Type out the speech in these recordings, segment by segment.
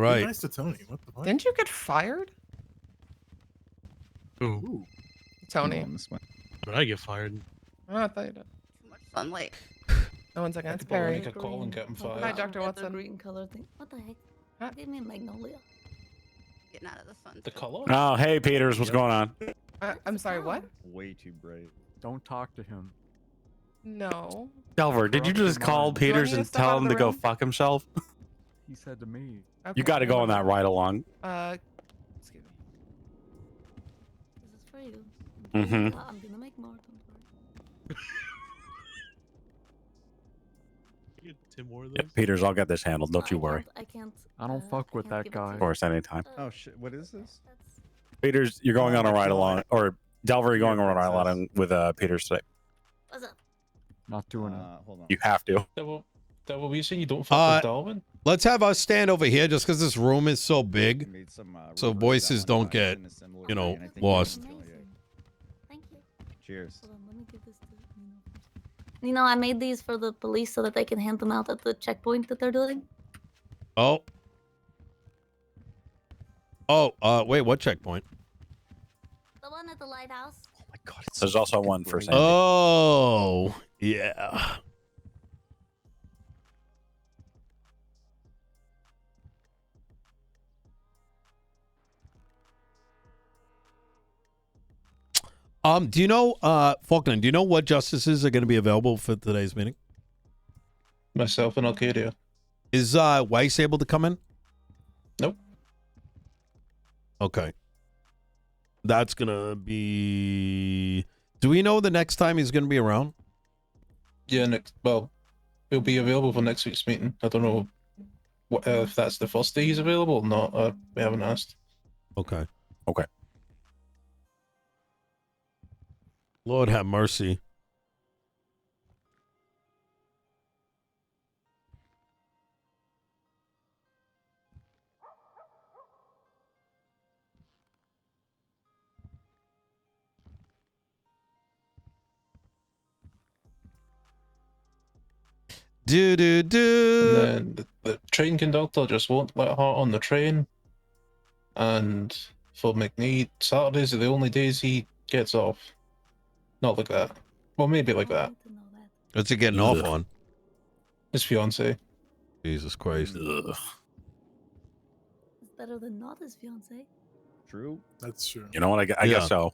Right. Be nice to Tony. What the fuck? Didn't you get fired? Ooh. Tony. Did I get fired? Oh, I thought you did. Too much sunlight. No, 1 second. I It's could probably Perry. make a call and get him fired. Hi, Dr. Get Watson. The green color thing. What the heck? Huh? Give me magnolia. Getting out of the sun. The color? Oh, hey, Peters, what's going on? I'm sorry, what? Way too bright. Don't talk to him. No. Delver, did you just call Peters me to and step out tell of him the to go room? fuck himself? He said to me. Okay, You got to go hold on that ride along. Excuse me. This is for you. Mhm. I'm gonna make more. Don't worry. Get 10 more of Yeah, those. Peters, I'll get this handled. Don't you worry. I can't. I don't fuck with that guy. Of course, anytime. Oh shit! What is this? Peters, you're going on a ride along, or Delver, you're going on a ride Princess. along with Peters today. What's up? Not doing it. Hold on. You have to. Devil, were you saying you don't fuck with Darwin? Let's have us stand over here just because this room is so big. Made some, So reverse voices that don't one get, in a similar you know, way, and I think lost. it's really- Amazing. Thank you. Cheers. Hold on, let me give this to Nino. Nino, I made these for the police so that they can hand them out at the checkpoint that they're doing. Oh. Oh, wait, what checkpoint? The one at the lighthouse. Oh my god. There's also one for Sandy. Oh, yeah. Do you know, Falkland, do you know what justices are going to be available for today's meeting? Myself and Arcadia. Is Weiss able to come in? Nope. Okay. That's going to be... Do we know the next time he's going to be around? Yeah, well, he'll be available for next week's meeting. I don't know if that's the first day he's available or not. We haven't asked. Okay. Okay. Lord have mercy. Do do do. And then the train conductor just won't let her on the train. And for McNeid, Saturdays are the only days he gets off. Not like that. Well, maybe like that. What's he getting off on? His fiance. Jesus Christ. Ugh. It's better than not his fiance. True. That's true. You know what? I Yeah. guess so.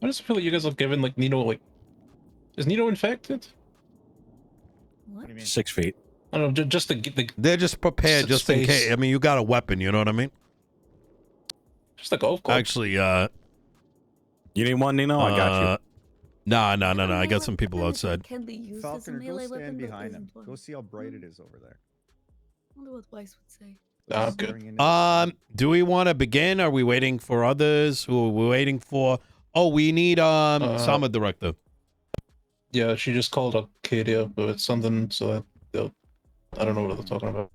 I just feel like you guys have given like Nino like. Is Nino infected? What? 6 feet. I don't know, just the They're just prepared just in Space. case. I mean, you got a weapon, you know what I mean? just the golf club. Actually, You need one, Nino? I got you. No. I got some people outside. Can be used as a Falconer, go melee weapon, stand but behind him. isn't one. Go see how bright it is over there. I wonder what Weiss would say. Ah, good. Staring into the sun. Do we want to begin? Are we waiting for others? Who are we waiting for? Oh, we need Sama director. Yeah, she just called Arcadia, but it's something so that I don't know what they're talking about.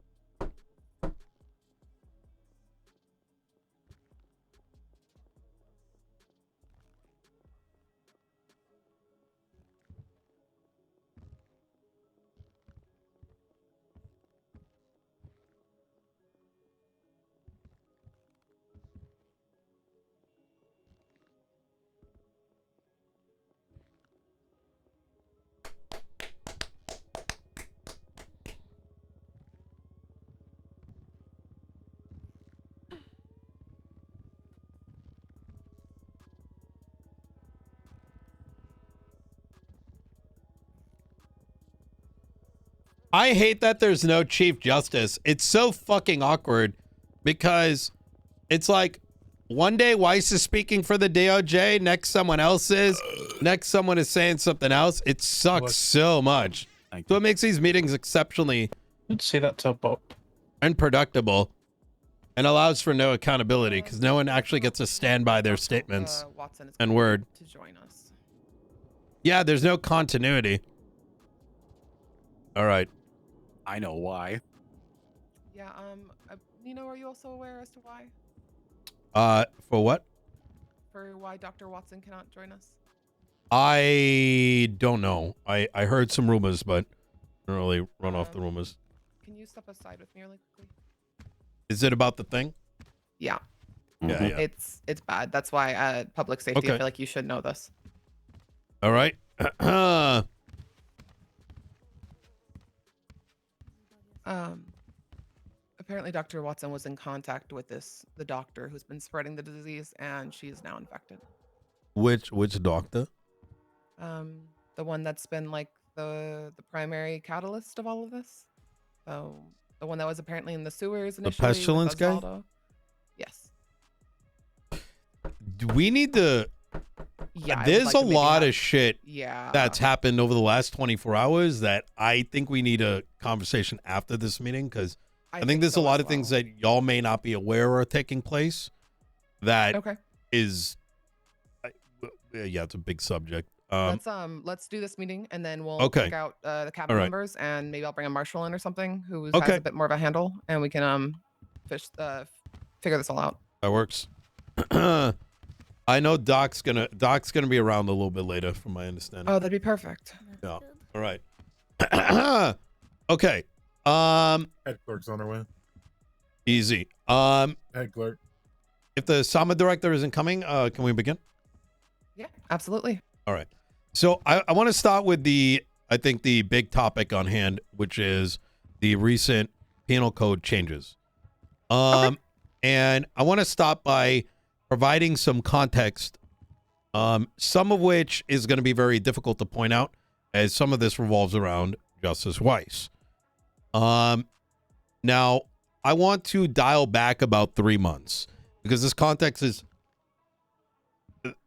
I hate that there's no Chief Justice. It's so fucking awkward because it's like one day Weiss is speaking for the DOJ, next someone else is, next someone is saying something else. It sucks so much. So it makes these meetings exceptionally I'd say that to Bob. unproductible and allows for no accountability because no one actually gets to stand by their statements Watson is and coming word. to join us. Yeah, there's no continuity. All right. I know why. Yeah, Nino, are you also aware as to why? For what? For why Dr. Watson cannot join us? I don't know. I heard some rumors, but Really run off the rumors. Can you step aside with me really quickly? Is it about the thing? Yeah, Yeah, yeah. it's bad. That's why public safety. Okay. I feel like you should know this. All right. Apparently Dr. Watson was in contact with the doctor who's been spreading the disease, and she is now infected. Which doctor? The one that's been like the primary catalyst of all of this. So the one that was apparently in the sewers initially. pestilence with guy? Osvaldo. Yes. Do we need to? Yeah. I would There's like a to maybe lot have- of shit Yeah. that's happened over the last 24 hours that I think we need a conversation after this meeting, because I think there's a so lot as of things well. that y'all may not be aware are taking place. That is, yeah, it's a big subject. Let's do this meeting, and then we'll Okay. check out the cabinet All right. members, and maybe I'll bring a marshal in or something who has Okay. a bit more of a handle, and we can figure this all out. That works. I know Doc's gonna be around a little bit later, from my understanding. Oh, that'd be perfect. Yeah. All right. Okay. Head clerk's on her way. Easy. Head clerk. If the Sama director isn't coming, can we begin? Yeah, absolutely. All right. So I want to start with I think the big topic on hand, which is the recent penal code changes. And I want to start by providing some context, some of which is going to be very difficult to point out, as some of this revolves around Justice Weiss. Now, I want to dial back about 3 months, because this context is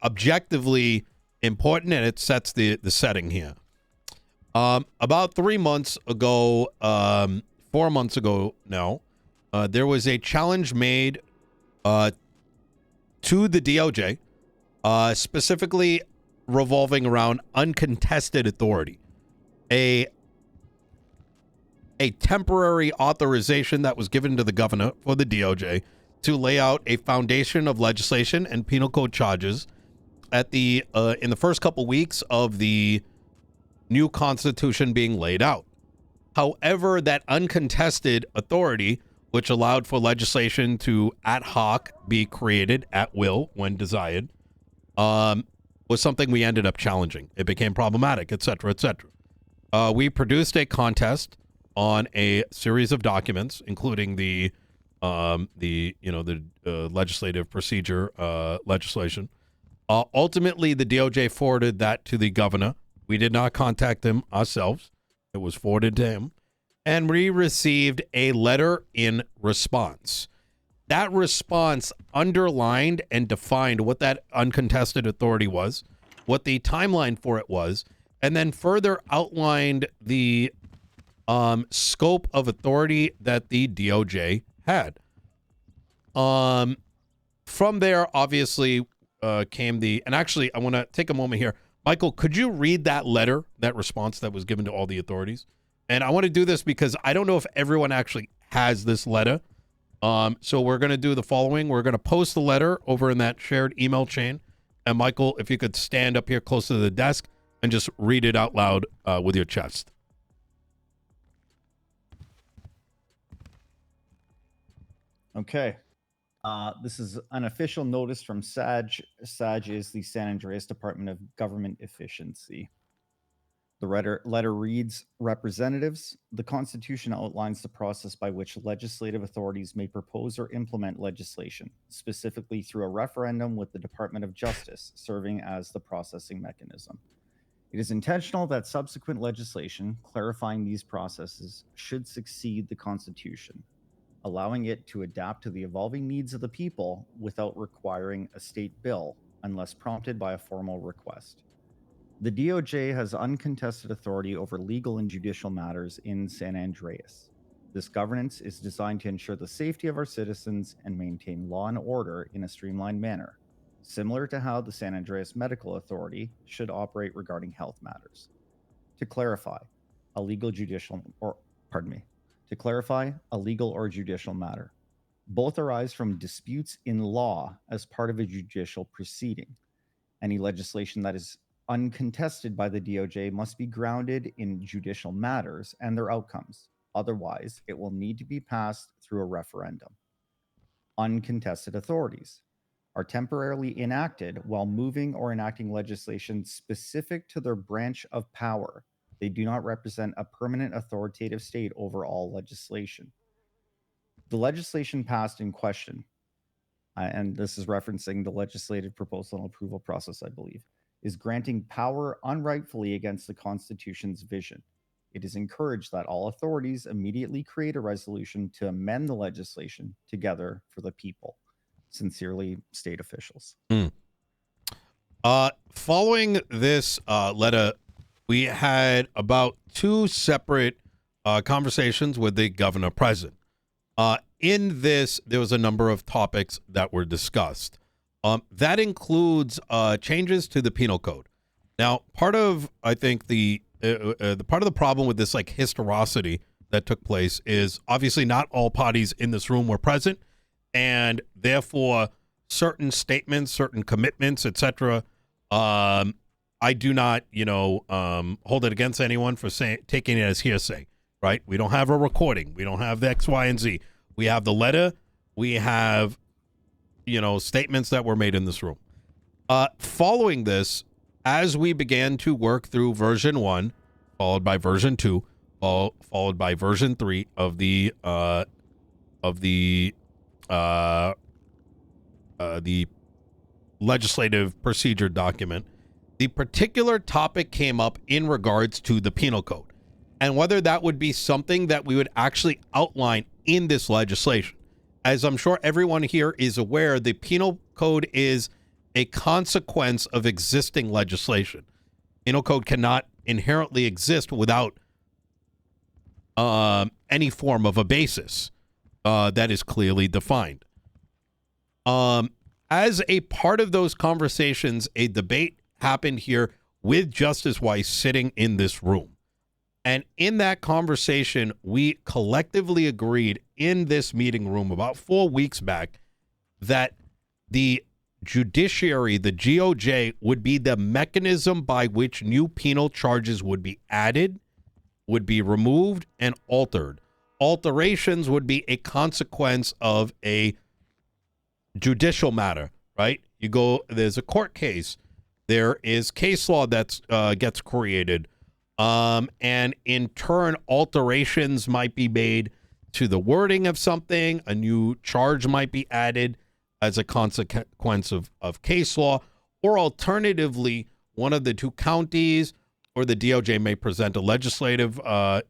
objectively important, and it sets the setting here. About 3 months ago, 4 months ago now, there was a challenge made to the DOJ, specifically revolving around uncontested authority, a temporary authorization that was given to the governor for the DOJ to lay out a foundation of legislation and penal code charges at the in the first couple weeks of the new constitution being laid out. However, that uncontested authority, which allowed for legislation to ad hoc be created at will when desired, was something we ended up challenging. It became problematic, etc., etc. We produced a contest on a series of documents, including the legislative procedure legislation. Ultimately, the DOJ forwarded that to the governor. We did not contact him ourselves. It was forwarded to him. And we received a letter in response. That response underlined and defined what that uncontested authority was, what the timeline for it was, and then further outlined the scope of authority that the DOJ had. From there, obviously, came and actually, I want to take a moment here. Michael, could you read that letter, that response that was given to all the authorities? And I want to do this because I don't know if everyone actually has this letter. So we're going to do the following. We're going to post the letter over in that shared email chain. And Michael, if you could stand up here close to the desk and just read it out loud with your chest. Okay. This is an official notice from SAG. SAG is the San Andreas Department of Government Efficiency. The letter reads, Representatives, the Constitution outlines the process by which legislative authorities may propose or implement legislation, specifically through a referendum with the Department of Justice serving as the processing mechanism. It is intentional that subsequent legislation clarifying these processes should succeed the Constitution, allowing it to adapt to the evolving needs of the people without requiring a state bill unless prompted by a formal request. The DOJ has uncontested authority over legal and judicial matters in San Andreas. This governance is designed to ensure the safety of our citizens and maintain law and order in a streamlined manner, similar to how the San Andreas Medical Authority should operate regarding health matters. To clarify, a legal or judicial matter. Both arise from disputes in law as part of a judicial proceeding. Any legislation that is uncontested by the DOJ must be grounded in judicial matters and their outcomes. Otherwise, it will need to be passed through a referendum. Uncontested authorities are temporarily enacted while moving or enacting legislation specific to their branch of power. They do not represent a permanent authoritative state over all legislation. The legislation passed in question, and this is referencing the legislative proposal and approval process, I believe, is granting power unrightfully against the Constitution's vision. It is encouraged that all authorities immediately create a resolution to amend the legislation together for the people. Sincerely, state officials. Following this letter, we had about 2 separate conversations with the governor present. In this, there was a number of topics that were discussed. That includes changes to the penal code. Now, part of, I think, the part of the problem with this like historicity that took place is obviously not all parties in this room were present, and therefore certain statements, certain commitments, etc. I do not, hold it against anyone for taking it as hearsay, right? We don't have a recording. We don't have the X, Y, and Z. We have the letter. We have, statements that were made in this room. Following this, as we began to work through version 1, followed by version 2, followed by version 3 of the legislative procedure document, the particular topic came up in regards to the penal code and whether that would be something that we would actually outline in this legislation. As I'm sure everyone here is aware, the penal code is a consequence of existing legislation. Penal code cannot inherently exist without any form of a basis that is clearly defined. As a part of those conversations, a debate happened here with Justice Weiss sitting in this room. And in that conversation, we collectively agreed in this meeting room about 4 weeks back that the judiciary, the DOJ, would be the mechanism by which new penal charges would be added, would be removed, and altered. Alterations would be a consequence of a judicial matter, right? There's a court case. There is case law that gets created. And in turn, alterations might be made to the wording of something. A new charge might be added as a consequence of case law. Or alternatively, one of the 2 counties or the DOJ may present a legislative, like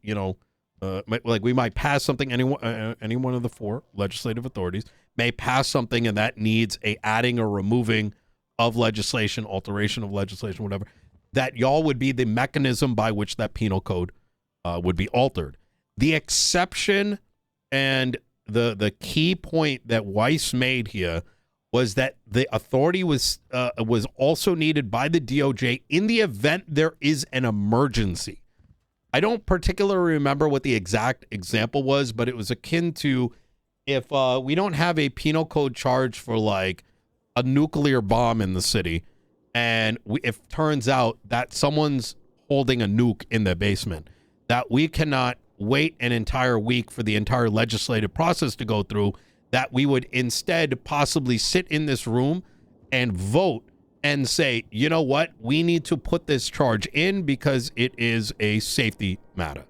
we might pass something, any one of the 4 legislative authorities may pass something, and that needs a adding or removing of legislation, alteration of legislation, whatever, that y'all would be the mechanism by which that penal code would be altered. The exception and the key point that Weiss made here was that the authority was also needed by the DOJ in the event there is an emergency. I don't particularly remember what the exact example was, but it was akin to if we don't have a penal code charge for like a nuclear bomb in the city, and if it turns out that someone's holding a nuke in their basement, that we cannot wait an entire week for the entire legislative process to go through, that we would instead possibly sit in this room and vote and say, you know what, we need to put this charge in because it is a safety matter.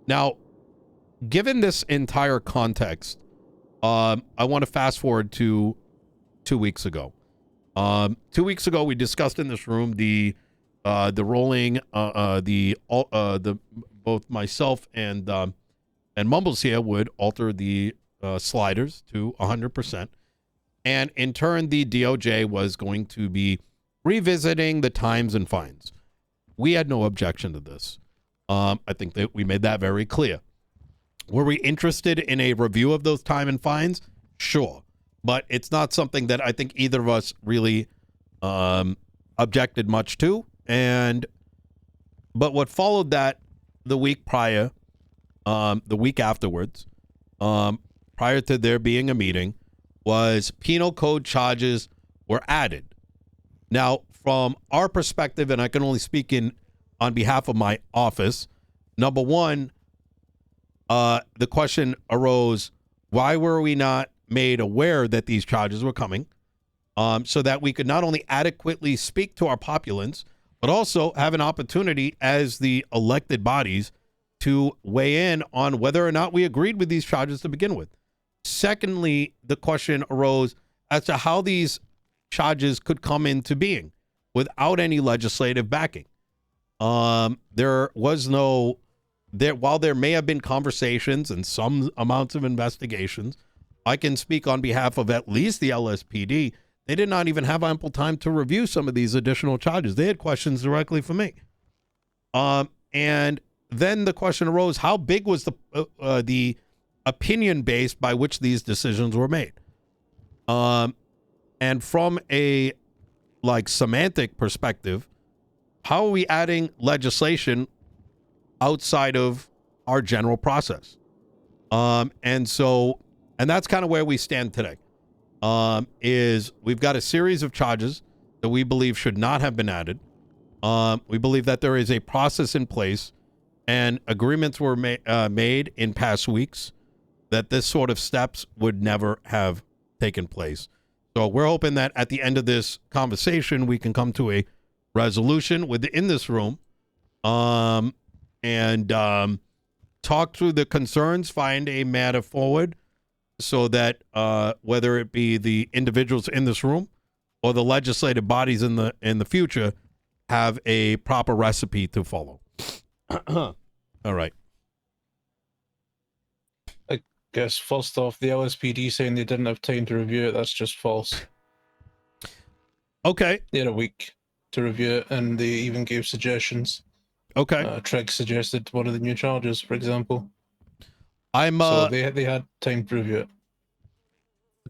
Now, given this entire context, I want to fast forward to 2 weeks ago. 2 weeks ago, we discussed in this room the rolling, both myself and Mumbles here would alter the sliders to 100%. And in turn, the DOJ was going to be revisiting the times and fines. We had no objection to this. I think that we made that very clear. Were we interested in a review of those time and fines? Sure. But it's not something that I think either of us really objected much to. But what followed that the week prior, the week afterwards, prior to there being a meeting, was penal code charges were added. Now, from our perspective, and I can only speak on behalf of my office. Number one, the question arose, why were we not made aware that these charges were coming, so that we could not only adequately speak to our populace, but also have an opportunity as the elected bodies to weigh in on whether or not we agreed with these charges to begin with. Secondly, the question arose as to how these charges could come into being without any legislative backing. There was no, while there may have been conversations and some amounts of investigations, I can speak on behalf of at least the LSPD. They did not even have ample time to review some of these additional charges. They had questions directly for me. And then the question arose, how big was the opinion base by which these decisions were made? And from a semantic perspective, how are we adding legislation outside of our general process? And that's kind of where we stand today. Is we've got a series of charges that we believe should not have been added. We believe that there is a process in place and agreements were made in past weeks that this sort of steps would never have taken place. So we're hoping that at the end of this conversation, we can come to a resolution within this room, and talk through the concerns, find a matter forward so that whether it be the individuals in this room or the legislative bodies in the future have a proper recipe to follow. All right. I guess first off, the LSPD saying they didn't have time to review it, that's just false. Okay. They had a week to review it, and they even gave suggestions. Okay. Trigg suggested one of the new charges, for example. So they had time to review it.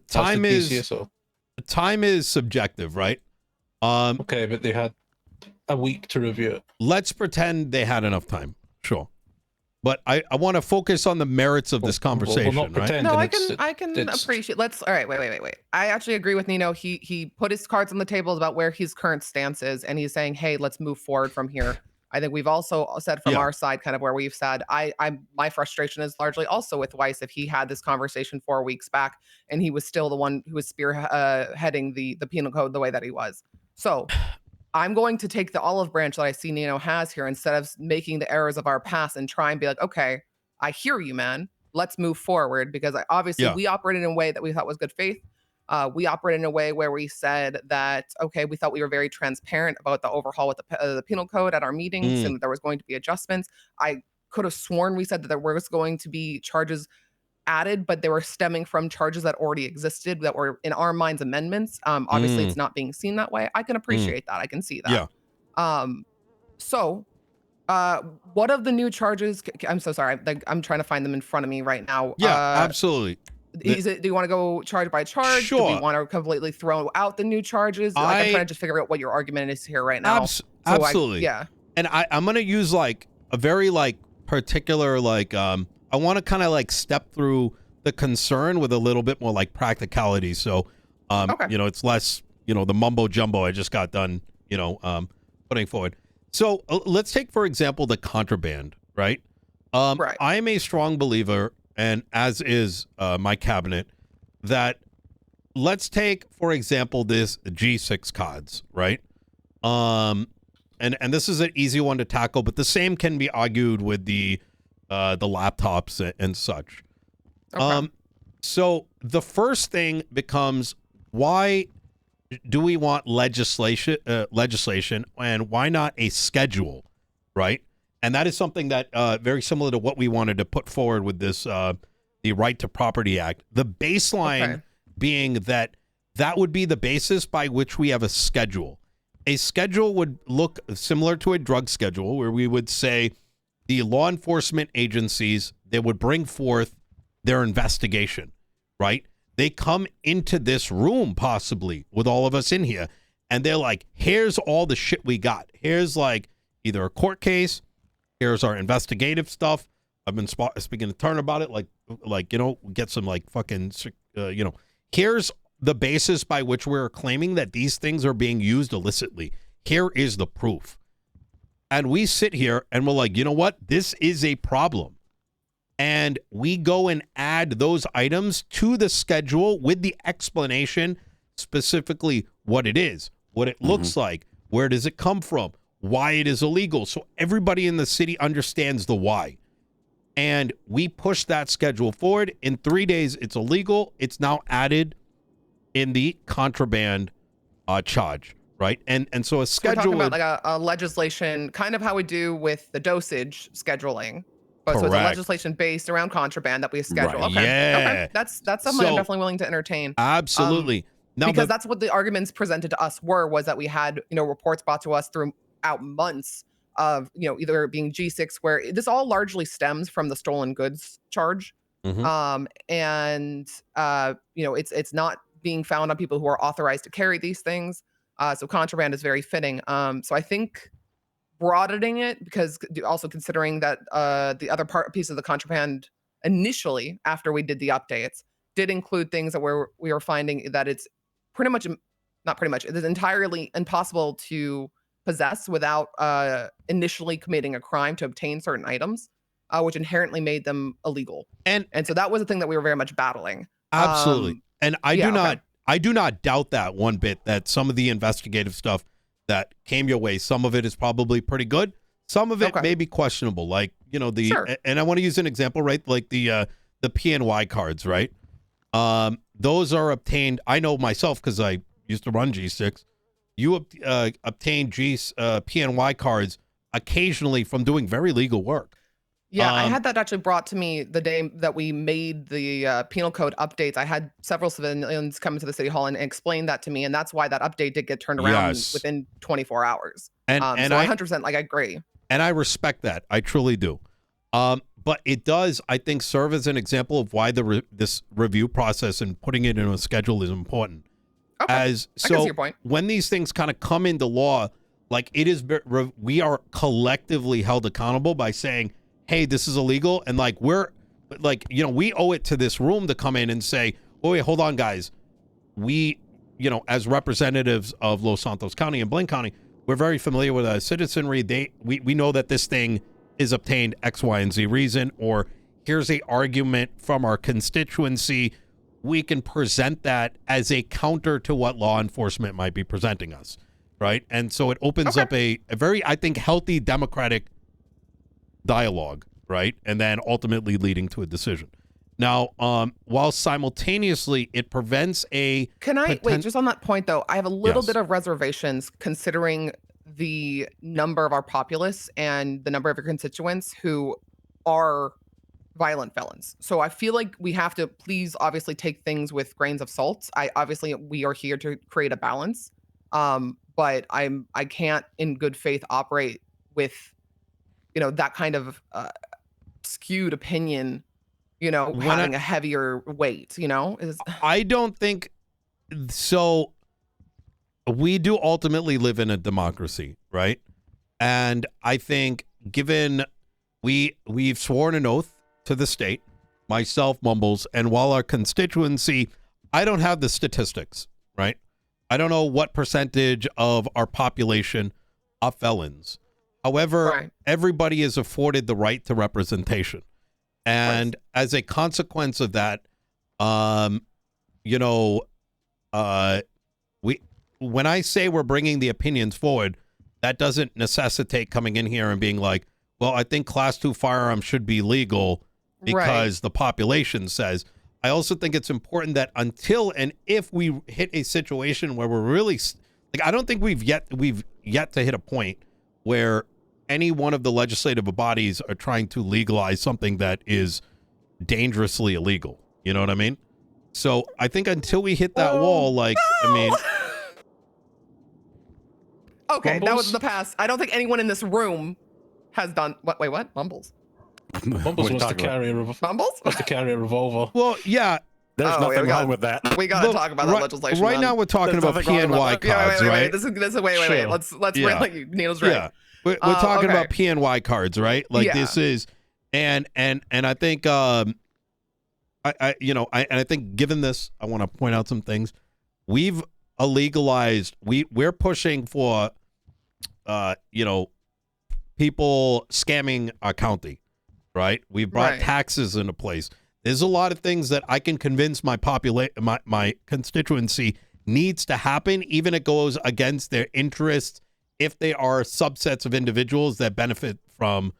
Time is subjective, right? Okay, but they had a week to review it. Let's pretend they had enough time. Sure. But I want to focus on the merits of this conversation, not right? pretend. No, I It's- can it's- appreciate. All right, wait. I actually agree with Nino. He put his cards on the table about where his current stance is, and he's saying, "Hey, let's move forward from here." I think we've also said from our side, kind of where we've said, my frustration is largely also with Weiss. If he had this conversation 4 weeks back, and he was still the one who was heading the penal code the way that he was, so. I'm going to take the olive branch that I see Nino has here instead of making the errors of our past and try and be like, okay, I hear you, man. Let's move forward, because obviously we operated in a way that we thought was good faith. We operated in a way where we said that, okay, we thought we were very transparent about the overhaul with the penal code at our meetings and that there was going to be adjustments. I could have sworn we said that there was going to be charges added, but they were stemming from charges that already existed that were in our minds amendments. Obviously it's not being seen that way. I can appreciate that. I can see that. What of the new charges? I'm so sorry. I'm trying to find them in front of me right now. Absolutely. Do you want to go charge by charge? Sure. Do we want to completely throw out the new charges? I'm trying to just figure out what your argument is here right now. Absolutely. And I'm going to use a very particular I want to kind of step through the concern with a little bit more practicality. So, it's less, the mumbo jumbo I just got done, putting forward. So let's take, for example, the contraband, right? Right. I'm a strong believer, and as is my cabinet, that let's take, for example, this G6 cards, right? And this is an easy one to tackle, but the same can be argued with the laptops and such. Okay. So the first thing becomes, why do we want legislation, and why not a schedule, right? And that is something that very similar to what we wanted to put forward with this, the Right to Property Act. The baseline being that would be the basis by which we have a schedule. A schedule would look similar to a drug schedule, where we would say the law enforcement agencies, they would bring forth their investigation, right? They come into this room possibly with all of us in here, and they're like, here's all the shit we got. Here's either a court case, here's our investigative stuff. I've been speaking to Turner about it, get some fucking, here's the basis by which we're claiming that these things are being used illicitly. here is the proof. And we sit here and we're like, you know what? This is a problem. And we go and add those items to the schedule with the explanation, specifically what it is, what it looks like, where does it come from, why it is illegal. So everybody in the city understands the why. And we push that schedule forward. In 3 days, it's illegal. It's now added in the contraband charge, right? And so a So we're schedule talking about like a legislation, kind of how we do with the dosage scheduling. But so it's a Correct. legislation based around contraband that we schedule. Right. Okay. Yeah. Okay. That's something I'm So- definitely willing to entertain. absolutely. Now, Because the- that's what the arguments presented to us was that we had, reports brought to us throughout months of, either being G6, where this all largely stems from the stolen goods charge. Mhm. It's not being found on people who are authorized to carry these things. So contraband is very fitting. So I think broadening it, because also considering that the other piece of the contraband initially, after we did the updates, did include things that we were finding that it's it is entirely impossible to possess without initially committing a crime to obtain certain items, which inherently made them illegal. And so that was the thing that we were very much battling. absolutely. And I yeah, do not okay. I do not doubt that one bit, that some of the investigative stuff that came your way, some of it is probably pretty good. Some of it Okay. may be questionable. Like, Sure. and I want to use an example, right? Like the PNY cards, right? Those are obtained. I know myself because I used to run G6. You obtain PNY cards occasionally from doing very legal work. Yeah, I had that actually brought to me the day that we made the penal code updates. I had several civilians come into the city hall and explain that to me, and that's why that update did get turned around Yes. within 24 hours. And So I 100%, I agree. and I respect that. I truly do. But it does, I think, serve as an example of why this review process and putting it in a schedule is important. Okay, I can see your point. When these things kind of come into law, like we are collectively held accountable by saying, hey, this is illegal. And we owe it to this room to come in and say, oh, wait, hold on, guys. We, as representatives of Los Santos County and Blaine County, we're very familiar with our citizenry. We know that this thing is obtained X, Y, and Z reason, or here's a argument from our constituency. We can present that as a counter to what law enforcement might be presenting us, right? And so it opens up a very, I think, healthy democratic dialogue, right? And then ultimately leading to a decision. Now, while simultaneously it prevents a... Can I wait, just on that point though, I have a little Yes. bit of reservations considering the number of our populace and the number of your constituents who are violent felons. So I feel like we have to please obviously take things with grains of salt. We are here to create a balance. But I can't in good faith operate with that kind of skewed opinion, having a heavier weight, I don't think so. We do ultimately live in a democracy, right? And I think given we've sworn an oath to the state, myself, Mumbles, and while our constituency, I don't have the statistics, right? I don't know what percentage of our population are felons. However, Right. everybody is afforded the right to representation. And as a consequence of that, when I say we're bringing the opinions forward, that doesn't necessitate coming in here and being like, well, I think class 2 firearms should be legal because the population says. I also think it's important that until and if we hit a situation where we're really I don't think we've yet to hit a point where any one of the legislative bodies are trying to legalize something that is dangerously illegal. You know what I mean? So I think until we hit that wall, Okay, that Mumbles? was in the past. I don't think anyone in this room has done what? Wait, what? Mumbles? Mumbles wants to carry a revolver. well, yeah. There's Oh, yeah, nothing we got- wong with that. We gotta Look, talk about that legislation. Right then. now, we're talking There's about nothing wrong PNY with Yeah, cards, wait. right? This is wait. Sure. Let's Yeah. really. Nino's right. Yeah, we're talking okay. about PNY cards, right? Like Yeah. this is, and I think, I think given this, I want to point out some things. We've illegalized. We're pushing for people scamming our county, right? We've brought Right. taxes into place. There's a lot of things that I can convince my constituency needs to happen, even it goes against their interests if they are subsets of individuals that benefit from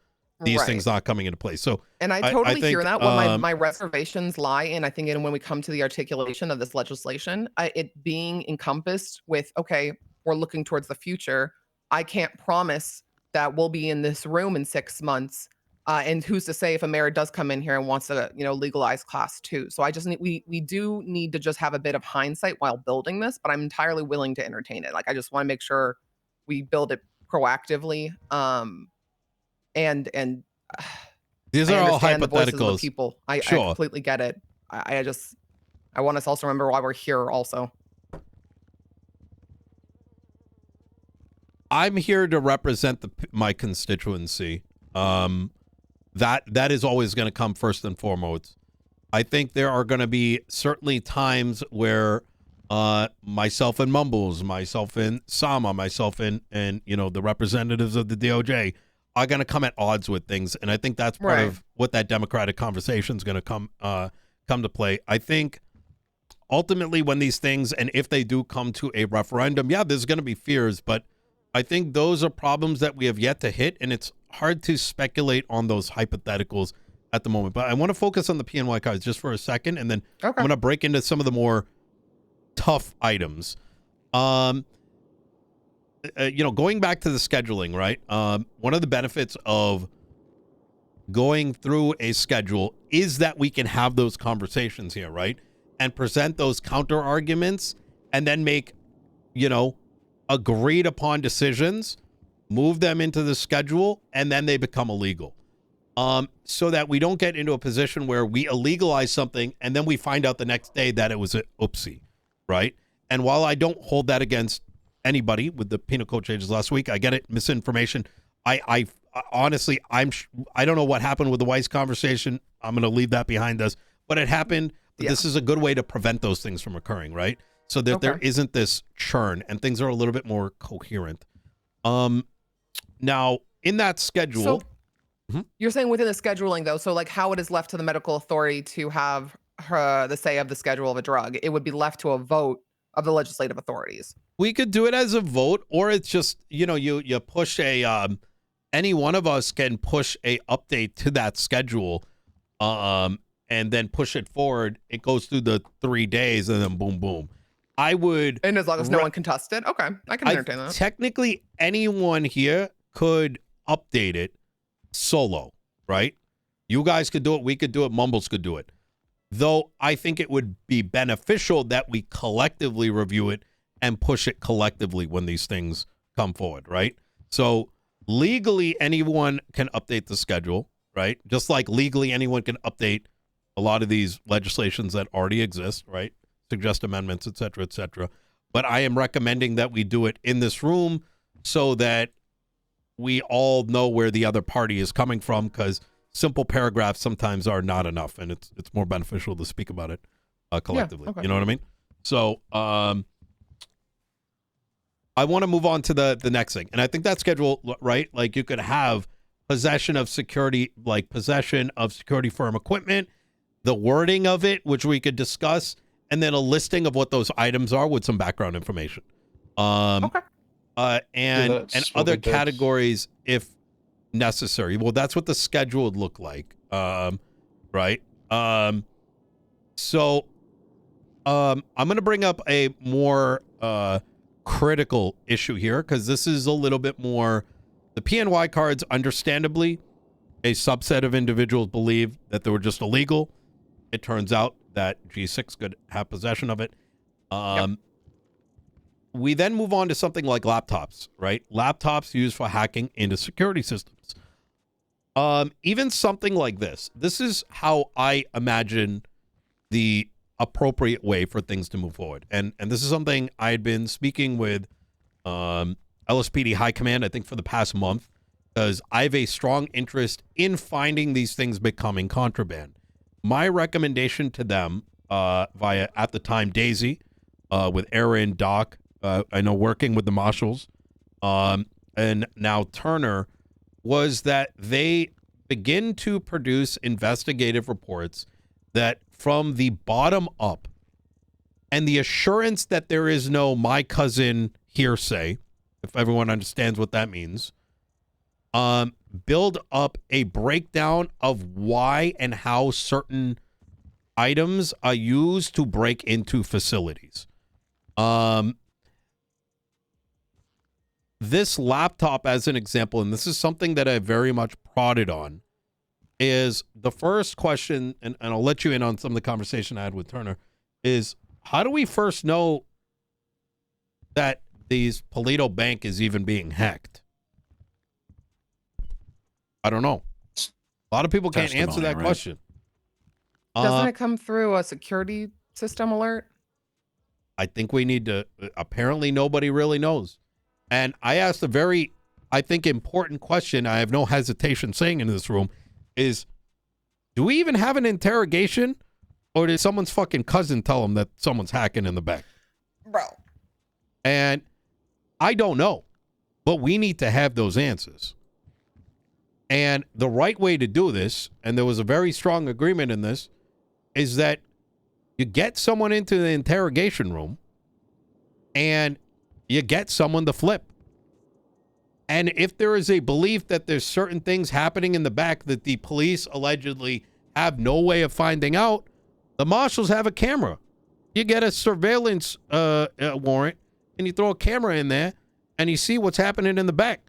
these Right. things not coming into place. So And I I totally hear think, that. What my reservations lie in, I think, in when we come to the articulation of this legislation, it being encompassed with, okay, we're looking towards the future. I can't promise that we'll be in this room in 6 months. And who's to say if a mayor does come in here and wants to, legalize class 2? So I just need we do need to just have a bit of hindsight while building this, but I'm entirely willing to entertain it. Like I just want to make sure we build it proactively. And these I are all understand the voices of the hypotheticals. people. I Sure. completely get it. I want us to also remember why we're here also. I'm here to represent my constituency. That is always going to come first and foremost. I think there are going to be certainly times where myself and Mumbles, myself and Sama, myself and the representatives of the DOJ are going to come at odds with things, and I think that's part Right. of what that democratic conversation is going to come to play. I think ultimately when these things, and if they do come to a referendum, yeah, there's going to be fears, but I think those are problems that we have yet to hit, and it's hard to speculate on those hypotheticals at the moment. But I want to focus on the PNY cards just for a second, and then Okay. I'm going to break into some of the more tough items. Going back to the scheduling, right? One of the benefits of going through a schedule is that we can have those conversations here, right? And present those counter arguments and then make, agreed upon decisions, move them into the schedule, and then they become illegal. So that we don't get into a position where we illegalize something and then we find out the next day that it was an oopsie, right? And while I don't hold that against anybody with the penal code changes last week, I get it, misinformation. I honestly, I don't know what happened with the Weiss conversation. I'm going to leave that behind us, but it happened. But this is a good way to prevent those things from occurring, right? So that there isn't this churn and things are a little bit more coherent. Now in that schedule. So you're saying within the scheduling though, so like how it is left to the medical authority to have the say of the schedule of a drug, it would be left to a vote of the legislative authorities. We could do it as a vote, or it's just, you push any one of us can push a update to that schedule, and then push it forward. It goes through the 3 days and then boom, boom. And as long as no one contested, okay, I can entertain that. Technically, anyone here could update it solo, right? You guys could do it. We could do it. Mumbles could do it. Though I think it would be beneficial that we collectively review it and push it collectively when these things come forward, right? So legally, anyone can update the schedule, right? Just like legally, anyone can update a lot of these legislations that already exist, right? Suggest amendments, et cetera, et cetera. But I am recommending that we do it in this room so that we all know where the other party is coming from, because simple paragraphs sometimes are not enough, and it's more beneficial to speak about it collectively. Yeah, okay. You know what I mean? So I want to move on to the next thing, and I think that schedule, right? Like you could have possession of security firm equipment, the wording of it, which we could discuss, and then a listing of what those items are with some background information. And other categories if necessary. Well, that's what the schedule would look like, right? So I'm going to bring up a more critical issue here, because this is a little bit more. The PNY cards, understandably, a subset of individuals believe that they were just illegal. It turns out that G6 could have possession of it. We then move on to something like laptops, right? Laptops used for hacking into security systems. Even something like this. This is how I imagine the appropriate way for things to move forward. And this is something I had been speaking with LSPD High Command, I think, for the past month, because I have a strong interest in finding these things becoming contraband. My recommendation to them via, at the time, Daisy, with Aaron, Doc, I know working with the marshals, and now Turner was that they begin to produce investigative reports that from the bottom up, and the assurance that there is no my cousin hearsay, if everyone understands what that means, build up a breakdown of why and how certain items are used to break into facilities. This laptop, as an example, and this is something that I very much prodded on, is the first question, and I'll let you in on some of the conversation I had with Turner, is how do we first know that these Polito Bank is even being hacked? I don't know. A lot of people can't answer that question. Doesn't it come through a security system alert? I think we need to, apparently nobody really knows. And I asked a very, I think, important question. I have no hesitation saying in this room is, do we even have an interrogation, or did someone's fucking cousin tell them that someone's hacking in the back? Bro. And I don't know, but we need to have those answers. And the right way to do this, and there was a very strong agreement in this, is that you get someone into the interrogation room and you get someone to flip. And if there is a belief that there's certain things happening in the back that the police allegedly have no way of finding out, the marshals have a camera. You get a surveillance warrant and you throw a camera in there and you see what's happening in the back.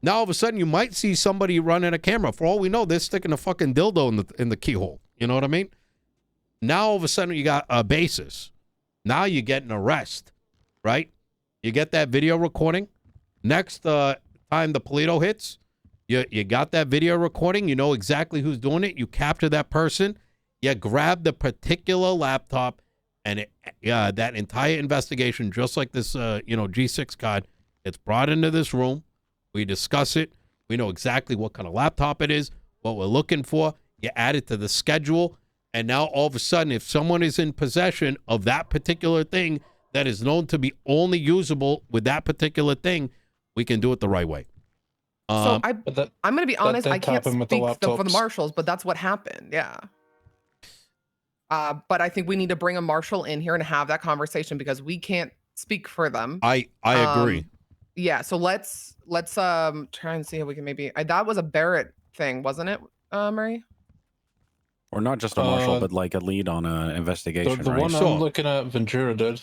Now, all of a sudden, you might see somebody running a camera. For all we know, they're sticking a fucking dildo in the keyhole. You know what I mean? Now, all of a sudden, you got a basis. Now you get an arrest, right? You get that video recording. Next time the Polito hits, you got that video recording. You know exactly who's doing it. You capture that person. You grab the particular laptop, and that entire investigation, just like this, G6 card, it's brought into this room. We discuss it. We know exactly what kind of laptop it is, what we're looking for. You add it to the schedule. And now all of a sudden, if someone is in possession of that particular thing that is known to be only usable with that particular thing, we can do it the right way. So I'm going to be honest. I can't speak for the marshals, but that's what happened. Yeah. But I think we need to bring a marshal in here and have that conversation because we can't speak for them. I agree. Yeah, so let's try and see how we can maybe. That was a Barrett thing, wasn't it, Murray? Or not just a marshal, but like a lead on an investigation. The right? one I'm looking at, Ventura did.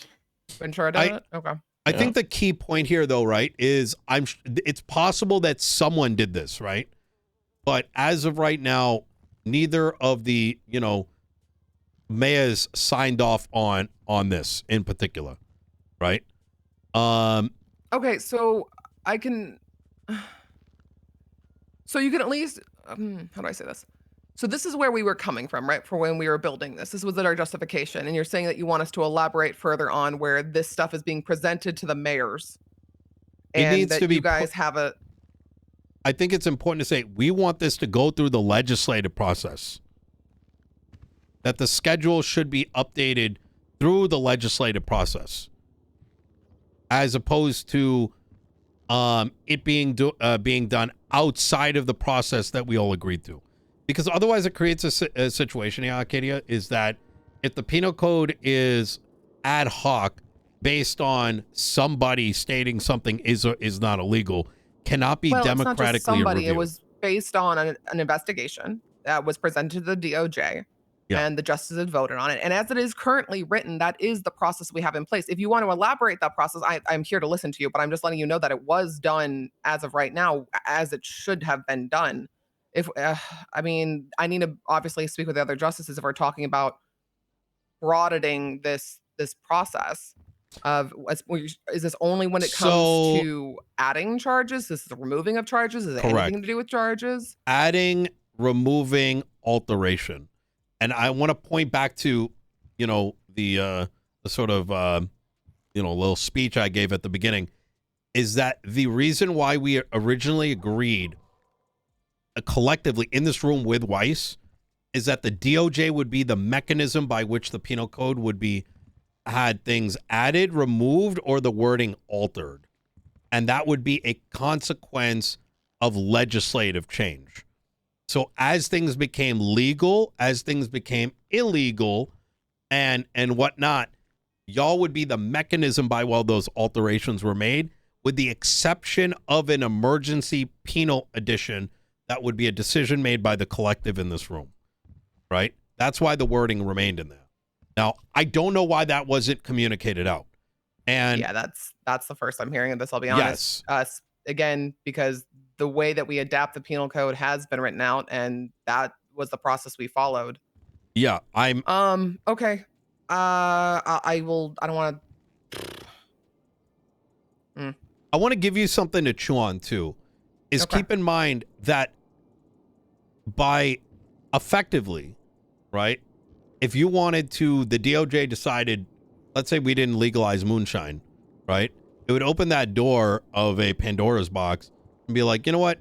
Ventura did it? Okay. I think the key point here, though, right, is it's possible that someone did this, right? But as of right now, neither of the mayors signed off on this in particular, right? Okay, so I can. So you can at least. How do I say this? So this is where we were coming from, right? For when we were building this. This was our justification. And you're saying that you want us to elaborate further on where this stuff is being presented to the mayors. And needs that to be you guys have a. I think it's important to say we want this to go through the legislative process. That the schedule should be updated through the legislative process. As opposed to it being done outside of the process that we all agreed to. Because otherwise it creates a situation here, Arcadia, is that if the penal code is ad hoc based on somebody stating something is not illegal, cannot be democratically it's not just somebody. reviewed. It was based on an investigation that was presented to the DOJ. Yeah. And the justices had voted on it. And as it is currently written, that is the process we have in place. If you want to elaborate that process, I'm here to listen to you, but I'm just letting you know that it was done as of right now, as it should have been done. If I need to obviously speak with the other justices if we're talking about broadening this process of is this only when it comes to adding charges? Is this the removing of charges? Is it anything to do with charges? Adding, removing, alteration. And I want to point back to, the sort of, little speech I gave at the beginning, is that the reason why we originally agreed collectively in this room with Weiss is that the DOJ would be the mechanism by which the penal code would be had things added, removed, or the wording altered. and that would be a consequence of legislative change. So as things became legal, as things became illegal, and whatnot, y'all would be the mechanism by which those alterations were made, with the exception of an emergency penal edition that would be a decision made by the collective in this room, right? That's why the wording remained in there. Now, I don't know why that wasn't communicated out. And yeah, that's the first I'm hearing of this. I'll be honest. Again, because the way that we adapt the penal code has been written out, and that was the process we followed. Yeah, I'm okay. I will. I don't want to. I want to give you something to chew on too. Is Okay. keep in mind that by effectively, right? If you wanted to, the DOJ decided, let's say we didn't legalize moonshine, right? It would open that door of a Pandora's box and be like, you know what?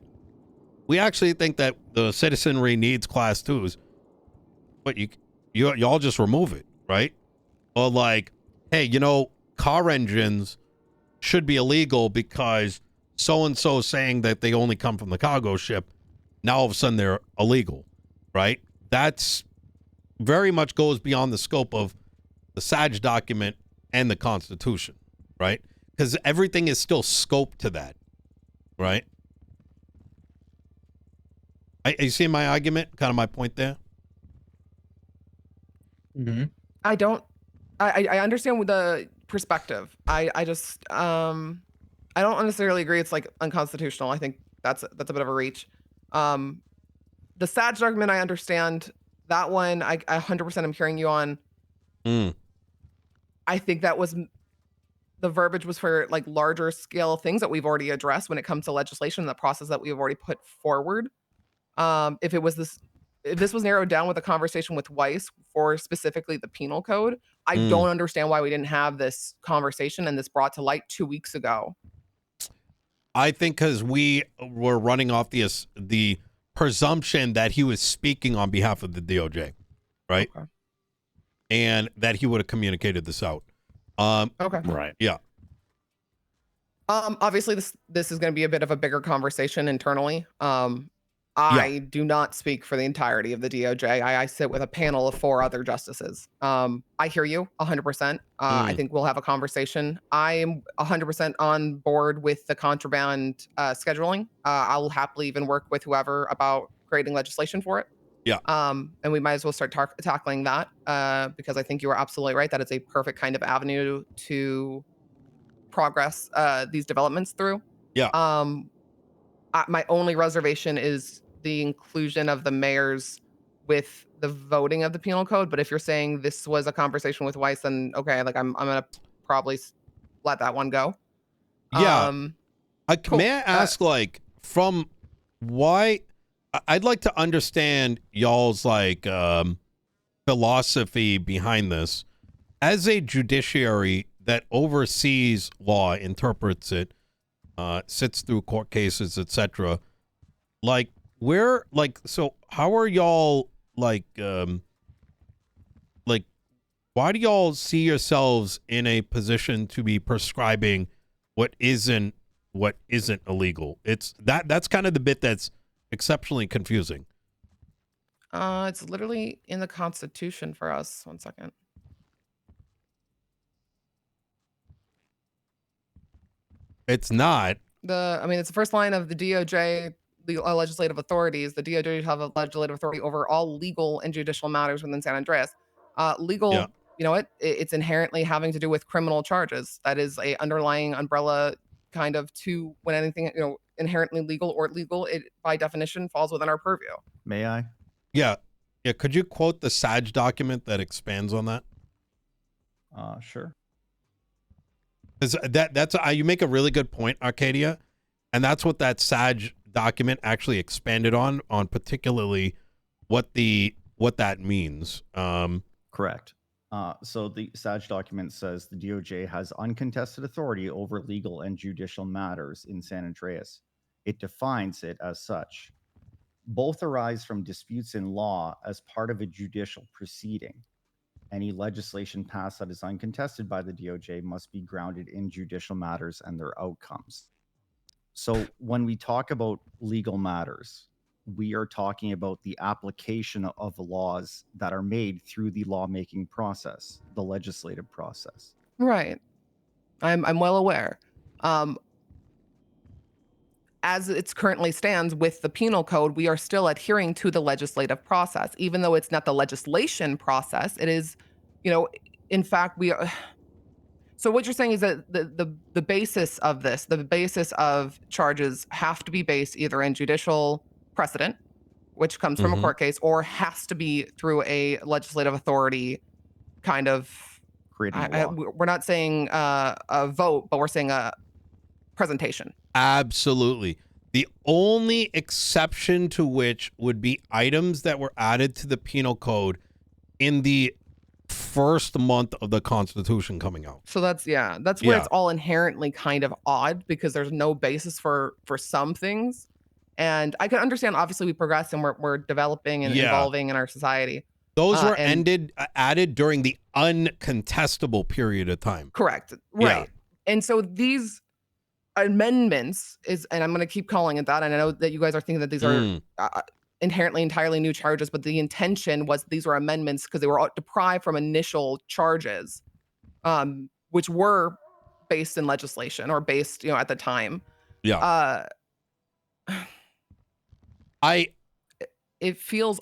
We actually think that the citizenry needs class 2s, but y'all just remove it, right? Or like, hey, you know, car engines should be illegal because so-and-so saying that they only come from the cargo ship. Now all of a sudden they're illegal, right? That's very much goes beyond the scope of the SAG document and the Constitution, right? Because everything is still scoped to that, right? You see my argument, kind of my point there? Mm-hmm. I don't. I understand the perspective. I just I don't necessarily agree. It's like unconstitutional. I think that's a bit of a reach. The SAG argument I understand. That one I 100% am hearing you on. I think that was the verbiage was for like larger scale things that we've already addressed when it comes to legislation, the process that we've already put forward. If this was narrowed down with a conversation with Weiss for specifically the penal code, I don't understand why we didn't have this conversation and this brought to light 2 weeks ago. I think because we were running off the presumption that he was speaking on behalf of the DOJ, right? Okay. And that he would have communicated this out. Okay. Right. Yeah. Obviously this is going to be a bit of a bigger conversation internally. I do not speak for the entirety of the DOJ. I sit with a panel of 4 other justices. I hear you 100%. I think we'll have a conversation. I am 100% on board with the contraband scheduling. I'll happily even work with whoever about creating legislation for it. Yeah. And we might as well start tackling that because I think you are absolutely right. That it's a perfect kind of avenue to progress these developments through. Yeah. My only reservation is the inclusion of the mayors with the voting of the penal code. But if you're saying this was a conversation with Weiss, then okay, like I'm gonna probably let that one go. Yeah. Cool. May I ask, like, from why? I'd like to understand y'all's like philosophy behind this. As a judiciary that oversees law, interprets it, sits through court cases, etc. Like, where, like, so how are y'all like, why do y'all see yourselves in a position to be prescribing what isn't illegal? It's that's kind of the bit that's exceptionally confusing. It's literally in the Constitution for us. 1 second. It's not. It's the first line of the DOJ legislative authorities. The DOJ have a legislative authority over all legal and judicial matters within San Andreas. Legal, Yeah. you know what? It's inherently having to do with criminal charges. That is a underlying umbrella kind of to when anything, inherently legal or illegal, it by definition falls within our purview. May I? Yeah. Could you quote the SAG document that expands on that? Sure. Because that's you make a really good point, Arcadia, and that's what that SAG document actually expanded on particularly what that means. Correct. So the SAG document says the DOJ has uncontested authority over legal and judicial matters in San Andreas. It defines it as such. Both arise from disputes in law as part of a judicial proceeding. Any legislation passed that is uncontested by the DOJ must be grounded in judicial matters and their outcomes. So when we talk about legal matters, we are talking about the application of laws that are made through the lawmaking process, the legislative process. Right. I'm well aware. As it's currently stands with the penal code, we are still adhering to the legislative process, even though it's not the legislation process. It is, in fact, we are. So what you're saying is that the basis of this, the basis of charges, have to be based either in judicial precedent, which comes from a court case, or has to be through a legislative authority kind of. Creating a law. We're not saying a vote, but we're saying a presentation. Absolutely. The only exception to which would be items that were added to the penal code in the first month of the Constitution coming out. So that's where it's all inherently kind of odd, because there's no basis for some things. And I can understand, obviously we progress and we're developing and evolving in our society. Those were added during the uncontestable period of time. Correct. Right. And so these amendments and I'm going to keep calling it that. And I know that you guys are thinking that these are inherently entirely new charges, but the intention was these were amendments because they were deprived from initial charges, which were based in legislation or based, at the time. Yeah. It feels